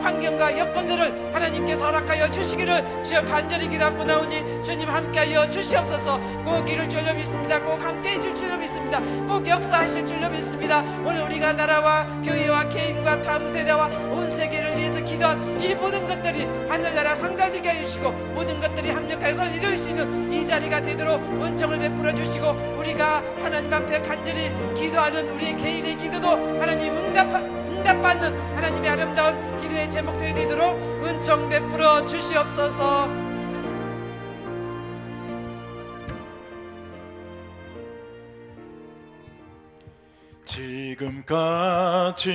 S5: 환경과 여건들을 하나님께서 허락하여 주시기를 주여 간절히 기도하고 나오니, 주님 함께하여 주시옵소서. 꼭 이룰 줄로 믿습니다. 꼭 함께 해줄 줄로 믿습니다. 꼭 역사하실 줄로 믿습니다. 오늘 우리가 나라와 교회와 개인과 다음 세대와 온 세계를 위해서 기도한 이 모든 것들이 하늘나라 상달되게 해주시고, 모든 것들이 합력하여서 이룰 수 있는 이 자리가 되도록 은총을 베풀어 주시고, 우리가 하나님 앞에 간절히 기도하는 우리 개인의 기도도 하나님 응답받는 하나님의 아름다운 기도의 제목들이 되도록 은총 베풀어 주시옵소서.
S2: 지금까지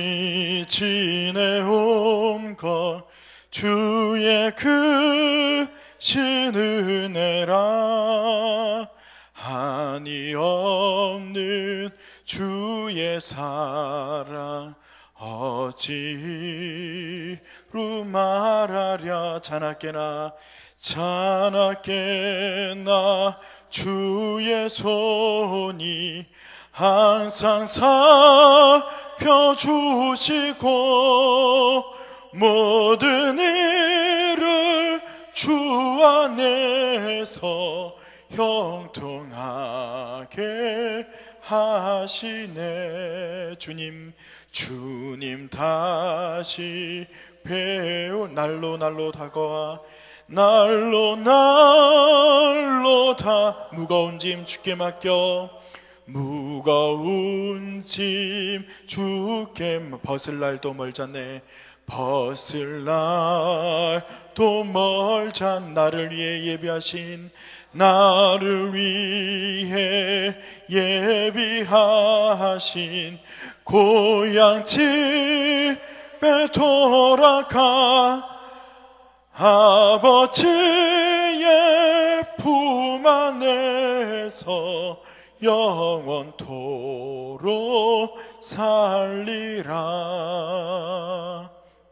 S2: 지내온 것 주의 크신 은혜라, 한이 없는 주의 사랑 어찌로 말하랴. 자나깨나 주의 손이 항상 살펴주시고, 모든 일을 주 안에서 형통하게 하시네. 주님 다시 날로 다가와 날로 다 무거운 짐 주께 맡겨 무거운 짐 주께 벗을 날도 멀잖네. 벗을 날도 멀자 나를 위해 예비하신 고향 집에 돌아가 아버지의 품 안에서 영원토록 살리라.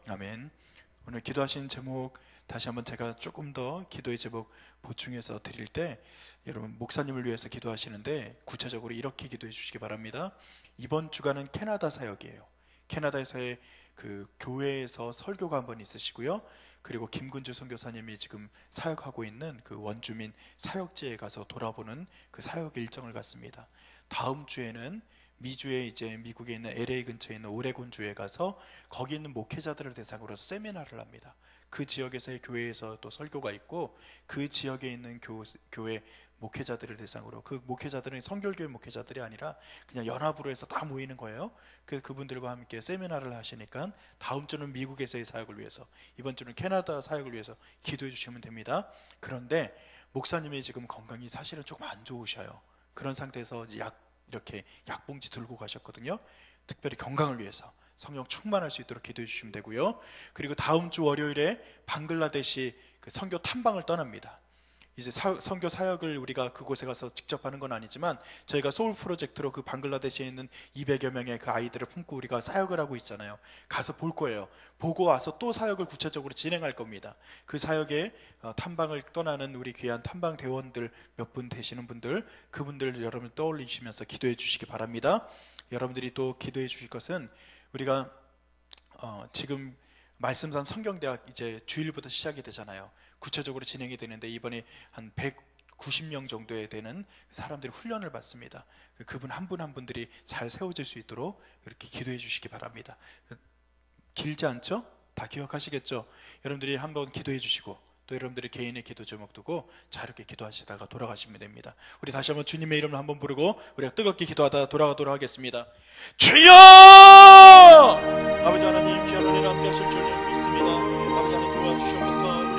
S2: 아멘. 오늘 기도하신 제목 다시 한번 제가 조금 더 기도의 제목 보충해서 드릴 때, 여러분 목사님을 위해서 기도하시는데 구체적으로 이렇게 기도해 주시기 바랍니다. 이번 주간은 캐나다 사역이에요. 캐나다에서의 그 교회에서 설교가 한번 있으시고요. 그리고 김근주 선교사님이 지금 사역하고 있는 그 원주민 사역지에 가서 돌아보는 그 사역 일정을 갖습니다. 다음 주에는 미주에 이제 미국에 있는 LA 근처에 있는 오레곤주에 가서 거기 있는 목회자들을 대상으로 세미나를 합니다. 그 지역에서의 교회에서 또 설교가 있고 그 지역에 있는 교회 목회자들을 대상으로, 그 목회자들은 성결교회 목회자들이 아니라 그냥 연합으로 해서 다 모이는 거예요. 그분들과 함께 세미나를 하시니까 다음 주는 미국에서의 사역을 위해서, 이번 주는 캐나다 사역을 위해서 기도해 주시면 됩니다. 그런데 목사님이 지금 건강이 사실은 조금 안 좋으셔요. 그런 상태에서 이렇게 약봉지 들고 가셨거든요. 특별히 건강을 위해서 성령 충만할 수 있도록 기도해 주시면 되고요. 그리고 다음 주 월요일에 방글라데시 그 선교 탐방을 떠납니다. 이제 선교 사역을 우리가 그곳에 가서 직접 하는 건 아니지만 저희가 소울 프로젝트로 그 방글라데시에 있는 200여 명의 그 아이들을 품고 우리가 사역을 하고 있잖아요. 가서 볼 거예요. 보고 와서 또 사역을 구체적으로 진행할 겁니다. 그 사역에 탐방을 떠나는 우리 귀한 탐방 대원들 몇 분 되시는 분들, 그분들 여러분 떠올리시면서 기도해 주시기 바랍니다. 여러분들이 또 기도해 주실 것은, 우리가 지금 말씀산 성경대학 이제 주일부터 시작이 되잖아요. 구체적으로 진행이 되는데 이번에 한 190명 정도에 되는 사람들이 훈련을 받습니다. 그분 한 분 한 분들이 잘 세워질 수 있도록 이렇게 기도해 주시기 바랍니다. 길지 않죠? 다 기억하시겠죠? 여러분들이 한번 기도해 주시고 또 여러분들이 개인의 기도 제목 두고 자유롭게 기도하시다가 돌아가시면 됩니다. 우리 다시 한번 주님의 이름을 한번 부르고 우리가 뜨겁게 기도하다 돌아가도록 하겠습니다. 주여! 아버지 하나님, 귀한 은혜를 함께 하실 줄 믿습니다. 아버지 하나님 도와주셔서